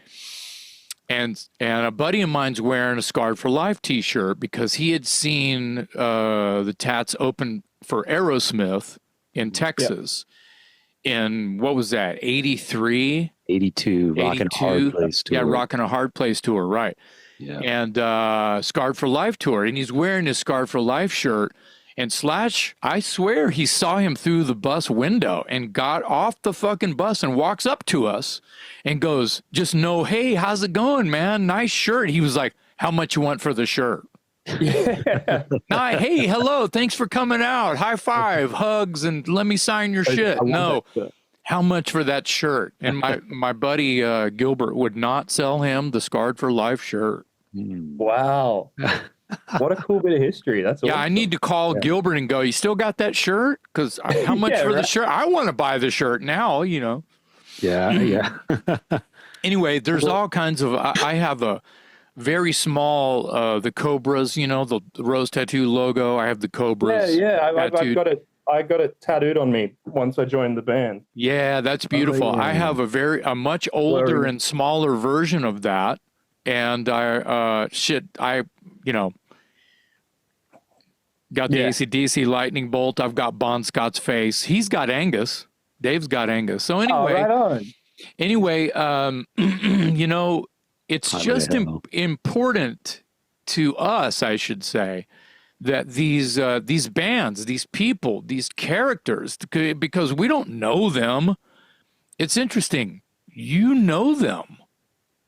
B: and a buddy of mine's wearing a Scarred for Life t-shirt because he had seen the Tats open for Aerosmith in Texas in, what was that, 83?
A: 82, Rockin' a Hard Place Tour.
B: Yeah, Rockin' a Hard Place Tour, right.
A: Yeah.
B: And Scarred for Life tour, and he's wearing his Scarred for Life shirt. And Slash, I swear he saw him through the bus window and got off the fucking bus and walks up to us and goes, just know, hey, how's it going, man? Nice shirt. He was like, how much you want for the shirt? Hey, hello, thanks for coming out. High five, hugs, and let me sign your shit. No, how much for that shirt? And my buddy Gilbert would not sell him the Scarred for Life shirt.
C: Wow. What a cool bit of history. That's awesome.
B: I need to call Gilbert and go, you still got that shirt? Because how much for the shirt? I want to buy the shirt now, you know.
A: Yeah.
B: Anyway, there's all kinds of, I have a very small, the Cobras, you know, the Rose Tattoo logo. I have the Cobras.
C: I got it tattooed on me once I joined the band.
B: Yeah, that's beautiful. I have a much older and smaller version of that. And you know, got the AC/DC lightning bolt. I've got Bon Scott's face. He's got Angus. Dave's got Angus. So anyway, you know, it's just important to us, I should say, that these bands, these people, these characters, because we don't know them. It's interesting. You know them.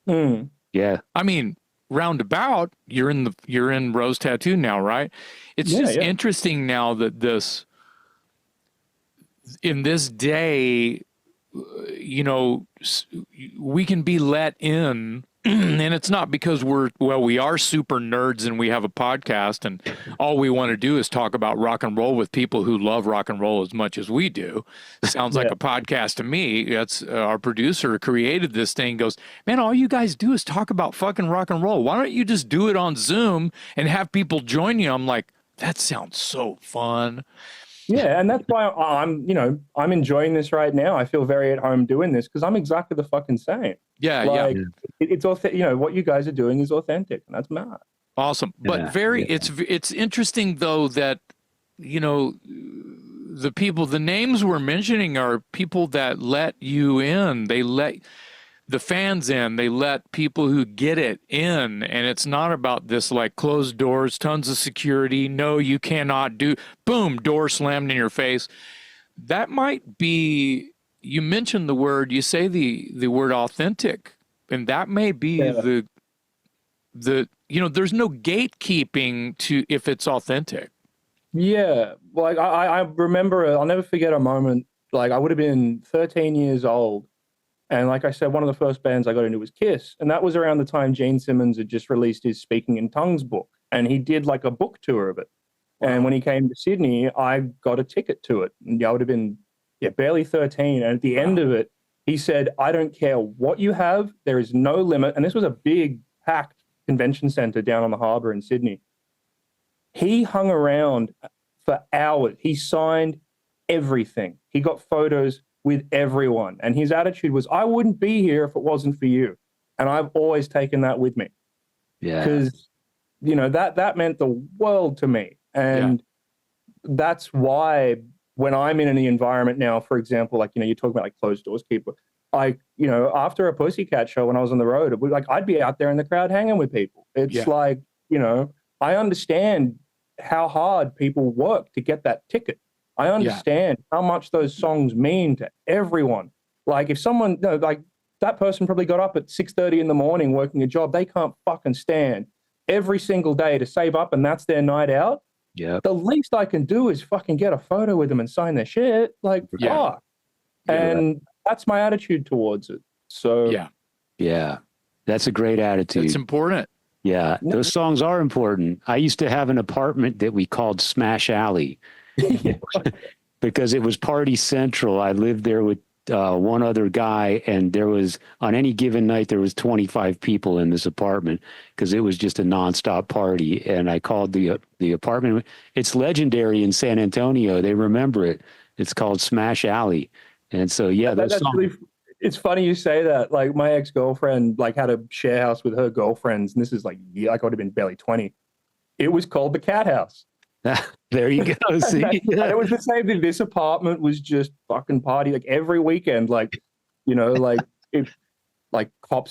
C: Mm.
A: Yeah.
B: I mean, roundabout, you're in Rose Tattoo now, right? It's just interesting now that in this day, you know, we can be let in, and it's not because we are super nerds and we have a podcast and all we want to do is talk about rock and roll with people who love rock and roll as much as we do. Sounds like a podcast to me. That's our producer created this thing, goes, man, all you guys do is talk about fucking rock and roll. Why don't you just do it on Zoom and have people join you? I'm like, that sounds so fun.
C: Yeah, and that's why I'm enjoying this right now. I feel very at home doing this because I'm exactly the fucking same.
B: Yeah,
C: It's authentic. You know what you guys are doing is authentic, and that's mad.
B: Awesome, but it's interesting though that the names we're mentioning are people that let you in. They let the fans in, they let people who get it in, and it's not about this like closed doors, tons of security, no, you cannot do, boom, door slammed in your face. That might be, you mentioned the word, you say the word authentic, and that may be the there's no gatekeeping to if it's authentic.
C: Yeah, like I remember, I'll never forget a moment, like I would have been 13 years old. And like I said, one of the first bands I got into was Kiss. And that was around the time Gene Simmons had just released his Speaking in Tongues book. And he did like a book tour of it. Wow. And when he came to Sydney, I got a ticket to it. And I would have been barely 13. And at the end of it, he said, I don't care what you have. There is no limit. And this was a big, packed convention center down on the harbour in Sydney. He hung around for hours. He signed everything. He got photos with everyone. And his attitude was, I wouldn't be here if it wasn't for you. And I've always taken that with me. Yeah. Because, that meant the world to me. And that's why when I'm in the environment now, for example, like, you talk about like closed doors people, after a Pussycat show when I was on the road, I'd be out there in the crowd hanging with people. It's like, I understand how hard people work to get that ticket. I understand how much those songs mean to everyone. Like if someone, like that person probably got up at 6:30 in the morning working a job they can't fucking stand every single day to save up and that's their night out. Yeah. The least I can do is fucking get a photo with them and sign their shit. Like, fuck. And that's my attitude towards it. So
A: yeah, that's a great attitude.
B: It's important.
A: Yeah, those songs are important. I used to have an apartment that we called Smash Alley. Because it was party central. I lived there with one other guy, and there was, on any given night, there was 25 people in this apartment because it was just a nonstop party. And I called the apartment. It's legendary in San Antonio. They remember it. It's called Smash Alley. And so, those songs.
C: Really, it's funny you say that. Like my ex-girlfriend, had a share house with her girlfriends, and this is I would have been barely 20. It was called the Cat House.
A: There you go. See?
C: And it was the same thing. This apartment was just fucking party every weekend, cops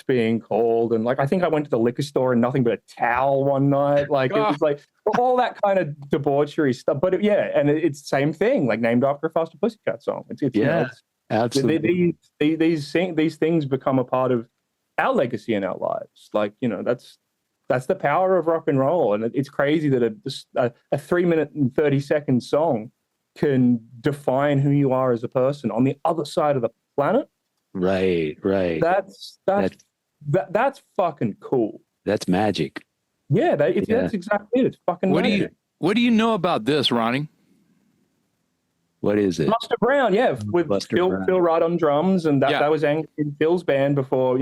C: being called. And I think I went to the liquor store and nothing but a towel one night. It was all that kind of debauchery stuff. But it's the same thing, named after a Faster Pussycat song. Absolutely. These things become a part of our legacy in our lives. That's the power of rock and roll. And it's crazy that a 3-minute and 30-second song can define who you are as a person on the other side of the planet.
A: Right.
C: That's fucking cool.
A: That's magic.
C: Yeah, that's exactly it. It's fucking magic.
B: What do you know about this, Ronnie?
A: What is it?
C: Buster Brown, with Phil Rudd on drums. And that was in Phil's band before,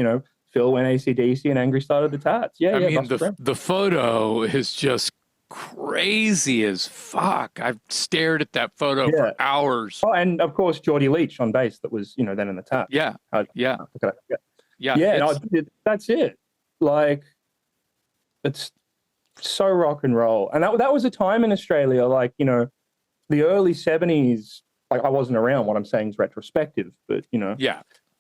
C: Phil went AC/DC and Angry started the Tats. I
B: mean, the photo is just crazy as fuck. I've stared at that photo for hours.
C: Oh, and of course, Geordie Leach on bass that was, then in the Tats. That's it. It's so rock and roll. And that was a time in Australia, the early 70s, I wasn't around. What I'm saying is retrospective, but,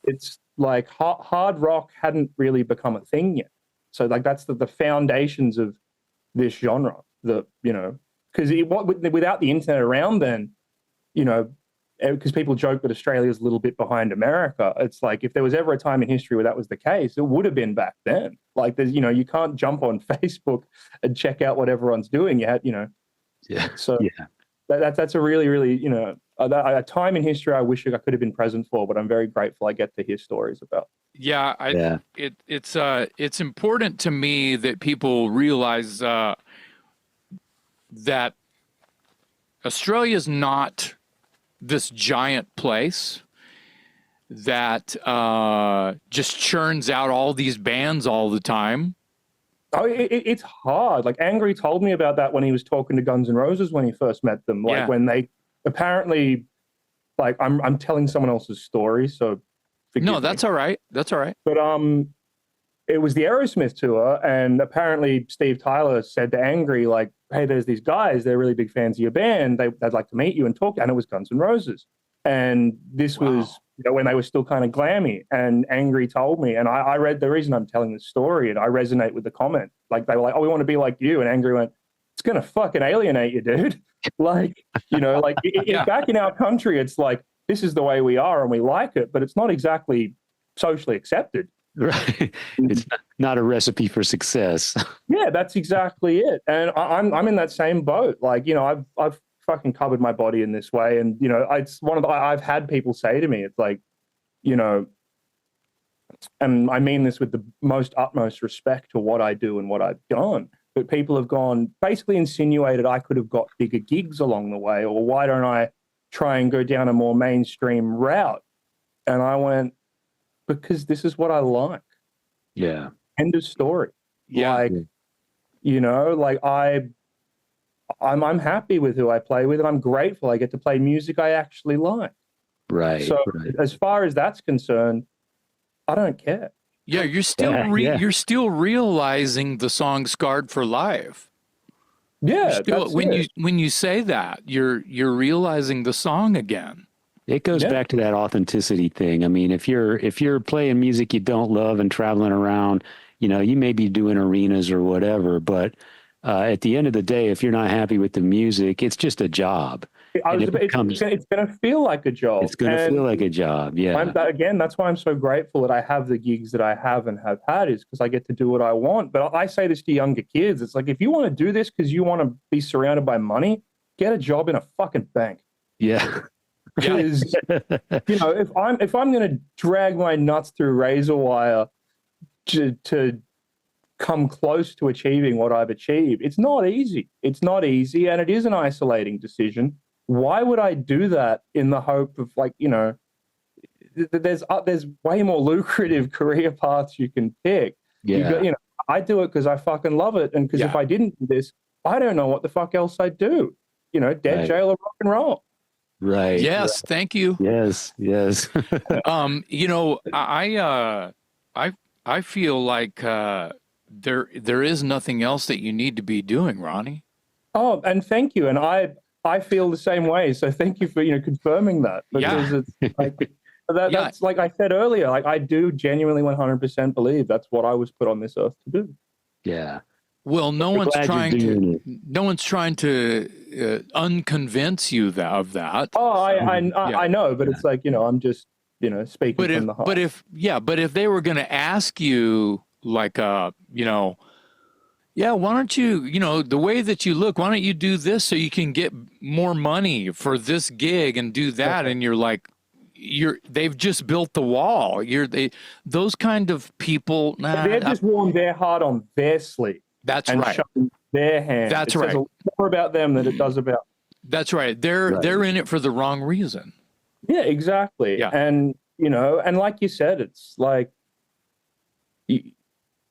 C: it's hard rock hadn't really become a thing yet. So that's the foundations of this genre, the because without the internet around then, you know, because people joke that Australia is a little bit behind America. It's like if there was ever a time in history where that was the case, it would have been back then. Like there's, you know, you can't jump on Facebook and check out what everyone's doing. You had, you know, So that's a really, really, you know, a time in history I wish I could have been present for, but I'm very grateful I get to hear stories about.
B: Yeah, it's important to me that people realize that Australia's not this giant place that just churns out all these bands all the time.
C: Oh, it's hard. Like Angry told me about that when he was talking to Guns N' Roses when he first met them. Like when they apparently, like I'm telling someone else's story, so
B: no, that's all right. That's all right.
C: But it was the Aerosmith tour, and apparently Steve Tyler said to Angry, like, "Hey, there's these guys. They're really big fans of your band. They'd like to meet you and talk." And it was Guns N' Roses, and this was, you know, when they were still kind of glammy. And Angry told me, and I read the reason I'm telling this story, and I resonate with the comment. Like they were like, "Oh, we want to be like you," and Angry went, "It's gonna fucking alienate you, dude." Like, you know, like back in our country, it's like this is the way we are, and we like it, but it's not exactly socially accepted.
A: Right. It's not a recipe for success.
C: Yeah, that's exactly it. And I'm in that same boat. Like, you know, I've fucking covered my body in this way. And, you know, it's one of the, I've had people say to me, it's like, you know, and I mean this with the most utmost respect to what I do and what I've done, but people have basically insinuated I could have got bigger gigs along the way, or why don't I try and go down a more mainstream route? And I went, because this is what I like.
A: Yeah.
C: End of story.
B: Yeah.
C: Like, you know, like I'm happy with who I play with, and I'm grateful I get to play music I actually like.
A: Right.
C: So as far as that's concerned, I don't care.
B: Yeah, you're still you're still realizing the song "Scarred for Life."
C: Yeah,
B: when you say that, you're realizing the song again.
A: It goes back to that authenticity thing. I mean, if you're playing music you don't love and traveling around, you know, you may be doing arenas or whatever, but at the end of the day, if you're not happy with the music, it's just a job.
C: It's going to feel like a job.
A: It's going to feel like a job. Yeah.
C: Again, that's why I'm so grateful that I have the gigs that I have and have had, is because I get to do what I want. But I say this to younger kids. It's like, if you want to do this because you want to be surrounded by money, get a job in a fucking bank.
A: Yeah.
C: Because, you know, if I'm going to drag my nuts through razor wire to come close to achieving what I've achieved, it's not easy. It's not easy, and it is an isolating decision. Why would I do that in the hope of, like, you know, there's way more lucrative career paths you can pick.
A: Yeah.
C: You know, I do it because I fucking love it, and because if I didn't do this, I don't know what the fuck else I'd do. You know, dead, jail, or rock and roll.
A: Right.
B: Yes. Thank you.
A: Yes. Yes.
B: You know, I feel like there is nothing else that you need to be doing, Ronnie.
C: Oh, and thank you. And I feel the same way. So thank you for, you know, confirming that, because it's like that's like I said earlier. Like, I do genuinely 100% believe that's what I was put on this earth to do.
A: Yeah.
B: Well, no one's trying to unconvince you of that.
C: Oh, I know, but it's like, you know, I'm just, you know, speaking from the heart.
B: But if they were going to ask you, like, you know, why don't you, you know, the way that you look, why don't you do this so you can get more money for this gig and do that? And you're like, they've just built the wall. Those kind of people.
C: They're just worn their heart on their sleeve.
B: That's
C: and
B: right.
C: Showing their hand.
B: That's
C: it
B: right.
C: Says a lot more about them than it does about.
B: That's right. They're in it for the wrong reason.
C: Yeah, exactly.
B: Yeah.
C: And, you know, and like you said, it's like,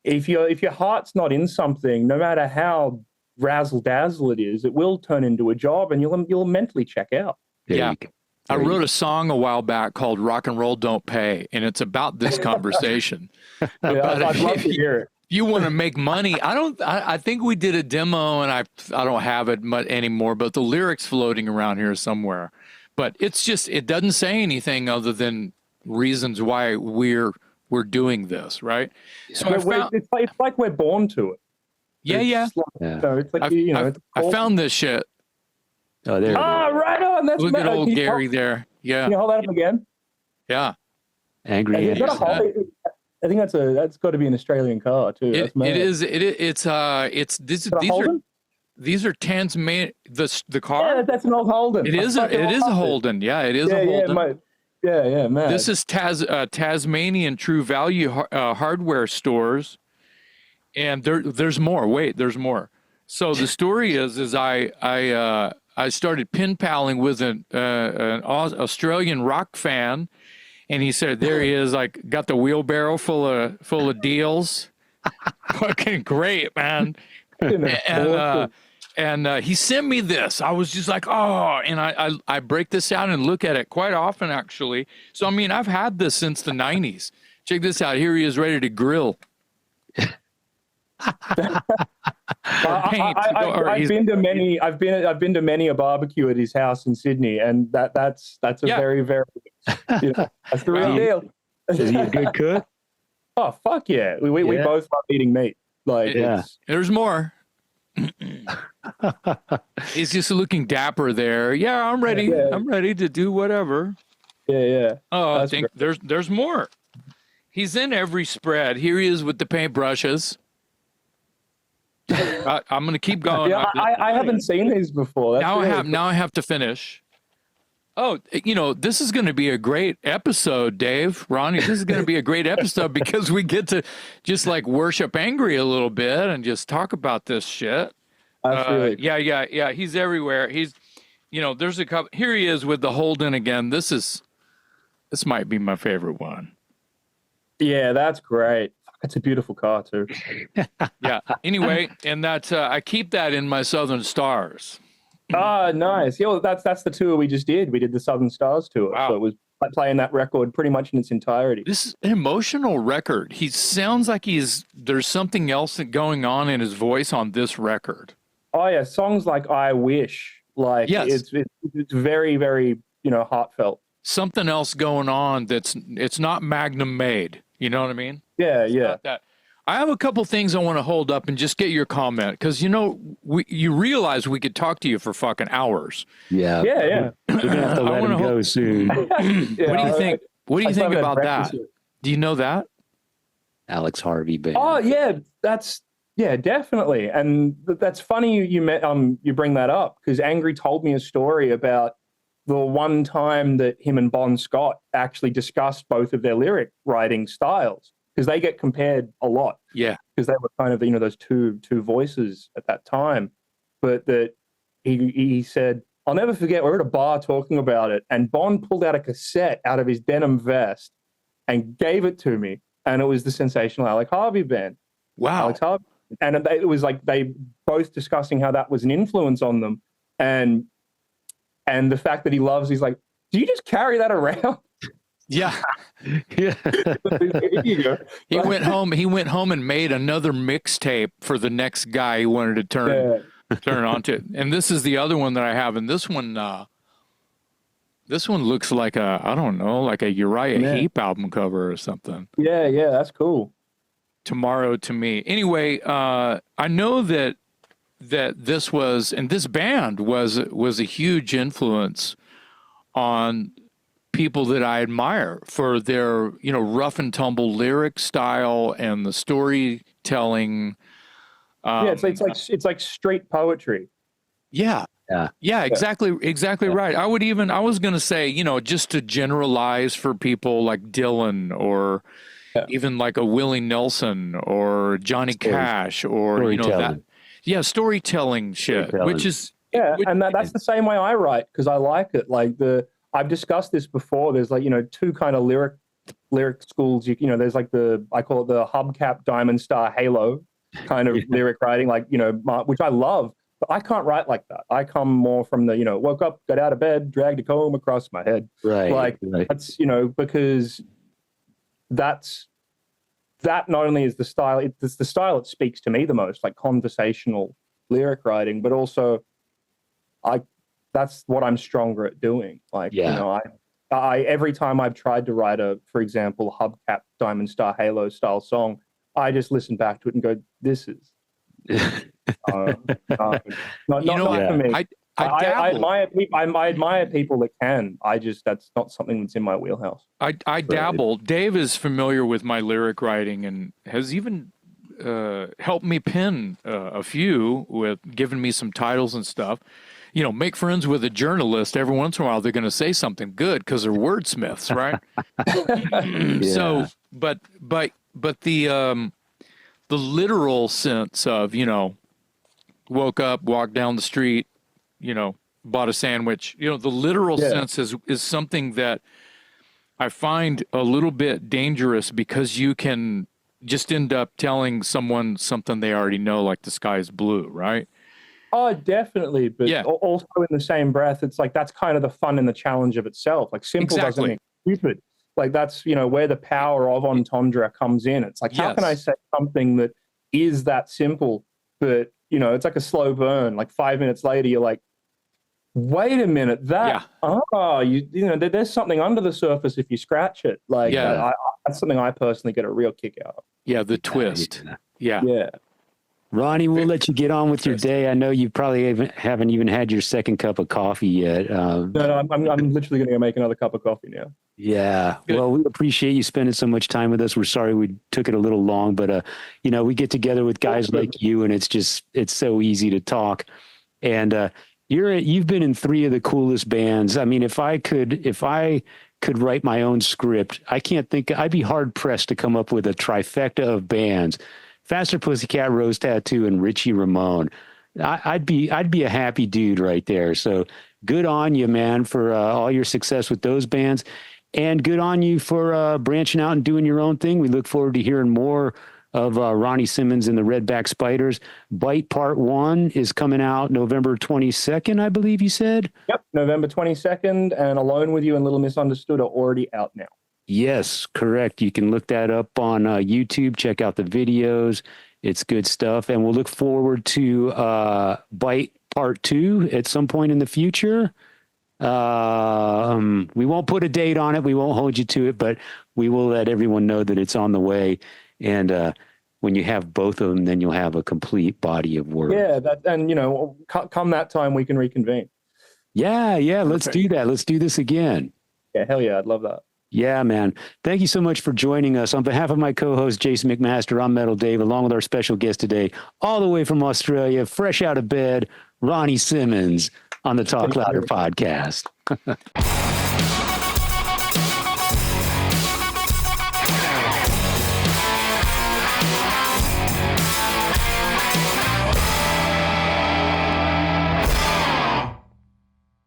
C: if your heart's not in something, no matter how razzle dazzle it is, it will turn into a job, and you'll mentally check out.
B: I wrote a song a while back called "Rock and Roll Don't Pay," and it's about this conversation.
C: I'd love to hear it.
B: You want to make money. I think we did a demo, and I don't have it anymore, but the lyrics floating around here somewhere. But it's just, it doesn't say anything other than reasons why we're doing this, right? So
C: it's like we're born to it.
B: Yeah.
C: So it's like, you know,
B: I found this shit
A: Oh, there.
C: Ah, right on. That's
B: Look at old
C: can
B: Gary there. Yeah.
C: Can you hold that up again?
B: Yeah.
A: Angry
C: Is that
A: Anderson.
C: I think that's got to be an Australian car too.
B: It is. It's these are Tasmanian. The car.
C: Yeah, that's an old Holden.
B: It is a Holden. Yeah, it is a Holden.
C: Yeah, man.
B: This is Tasmanian True Value hardware stores, and there's more. Wait, there's more. So the story is I started pen paling with an Australian rock fan, and he said there he is, like got the wheelbarrow full of deals. Fucking great, man. And he sent me this. I was just like, oh, and I break this out and look at it quite often, actually. So, I mean, I've had this since the 90s. Check this out. Here he is ready to grill.
C: I've been to many a barbecue at his house in Sydney, and that's a very, very, that's the real deal.
A: Is he a good cook?
C: Oh, fuck yeah. We both love eating meat. Like,
B: there's more. He's just looking dapper there. Yeah, I'm ready. Yeah. I'm ready to do whatever.
C: Yeah.
B: Oh, I think there's more. He's in every spread. Here he is with the paintbrushes. I'm gonna keep going.
C: Yeah, I haven't seen these before.
B: Now I have to finish. Oh, this is going to be a great episode, Dave, Ronnie. This is going to be a great episode because we get to just like worship Angry a little bit and just talk about this shit. Yeah. He's everywhere. He's, there's a couple. Here he is with the Holden again. This might be my favorite one.
C: Yeah, that's great. It's a beautiful car too.
B: Yeah. Anyway, and that's I keep that in my Southern Stars.
C: Ah, nice. Yeah, well, that's the tour we just did. We did the Southern Stars tour. Wow. So it was like playing that record pretty much in its entirety.
B: This is an emotional record. He sounds like there's something else going on in his voice on this record.
C: Oh yeah, songs like I Wish, like it's very, very, heartfelt.
B: Something else going on it's not Magnum made. You know what I mean?
C: Yeah, yeah.
B: I have a couple things I want to hold up and just get your comment because you realize we could talk to you for fucking hours.
A: Yeah.
C: We're
A: gonna have to let him go soon.
B: What do you think? What do you think about that? Do you know that?
A: Alex Harvey band.
C: Oh yeah, definitely. And that's funny you bring that up because Angry told me a story about the one time that him and Bon Scott actually discussed both of their lyric writing styles. Because they get compared a lot.
B: Yeah.
C: Because they were kind of, those two voices at that time. But that he said, I'll never forget, we're at a bar talking about it, and Bon pulled out a cassette out of his denim vest and gave it to me. And it was the sensational Alex Harvey band.
B: Wow.
C: Alex Harvey. And it was like they both discussing how that was an influence on them. And the fact that he's like, do you just carry that around?
B: Yeah.
A: Yeah.
B: He went home and made another mixtape for the next guy he wanted to turn onto. And this is the other one that I have. And this one looks like a Uriah Heep album cover or something.
C: Yeah, that's cool.
B: Tomorrow to Me. Anyway, I know that this band was a huge influence on people that I admire for their, rough and tumble lyric style and the storytelling.
C: It's like straight poetry.
B: Yeah, exactly right. I was going to say, just to generalize for people like Dylan or even like a Willie Nelson or Johnny Cash or, storytelling shit, which is.
C: Yeah, and that's the same way I write because I like it. Like I've discussed this before. There's like, two kind of lyric schools. There's like I call it the hubcap diamond star halo kind of lyric writing, like, which I love, but I can't write like that. I come more from the, woke up, got out of bed, dragged a comb across my head.
A: Right.
C: That's, because that not only is the style, it's the style that speaks to me the most, like conversational lyric writing, but also that's what I'm stronger at doing. Like, I every time I've tried to write for example, hubcap diamond star halo style song, I just listen back to it and go, this is not for me. I admire people that can. That's not something that's in my wheelhouse.
B: I dabble. Dave is familiar with my lyric writing and has even helped me pen a few, with giving me some titles and stuff. Make friends with a journalist. Every once in a while, they're going to say something good because they're wordsmiths, right?
A: Yeah.
B: So, but the literal sense of, woke up, walked down the street, bought a sandwich, the literal sense is something that I find a little bit dangerous, because you can just end up telling someone something they already know, like the sky is blue, right?
C: Oh, definitely. But also in the same breath, it's like, that's kind of the fun and the challenge of itself. Like, simple doesn't mean stupid. Like, that's, where the power of entendre comes in. It's like, how can I say something that is that simple, but, it's like a slow burn. Like 5 minutes later, you're like, wait a minute, there's something under the surface if you scratch it. Like, that's something I personally get a real kick out of.
B: Yeah, the twist. Yeah.
A: Ronnie, we'll let you get on with your day. I know you probably haven't even had your second cup of coffee yet.
C: No, I'm literally going to go make another cup of coffee now.
A: Yeah. Good. Well, we appreciate you spending so much time with us. We're sorry we took it a little long, but we get together with guys like you, and it's so easy to talk. And you've been in 3 of the coolest bands. I mean, if I could write my own script, I'd be hard pressed to come up with a trifecta of bands. Faster Pussycat, Rose Tattoo, and Richie Ramone. I'd be a happy dude right there. So good on you, man, for all your success with those bands, and good on you for branching out and doing your own thing. We look forward to hearing more of Ronnie Simmons and the Redback Spiders. Bite Part 1 is coming out November 22nd, I believe you said?
C: Yep, November 22nd, and Alone With You and Little Misunderstood are already out now.
A: Yes, correct. You can look that up on YouTube. Check out the videos. It's good stuff. And we'll look forward to Bite Part 2 at some point in the future. We won't put a date on it. We won't hold you to it, but we will let everyone know that it's on the way. And when you have both of them, then you'll have a complete body of work.
C: Yeah, come that time, we can reconvene.
A: Yeah, let's do that. Let's do this again.
C: Yeah, hell yeah, I'd love that.
A: Yeah, man. Thank you so much for joining us. On behalf of my co-host, Jason McMaster, I'm Metal Dave, along with our special guest today, all the way from Australia, fresh out of bed, Ronnie Simmons on the Talk Louder podcast.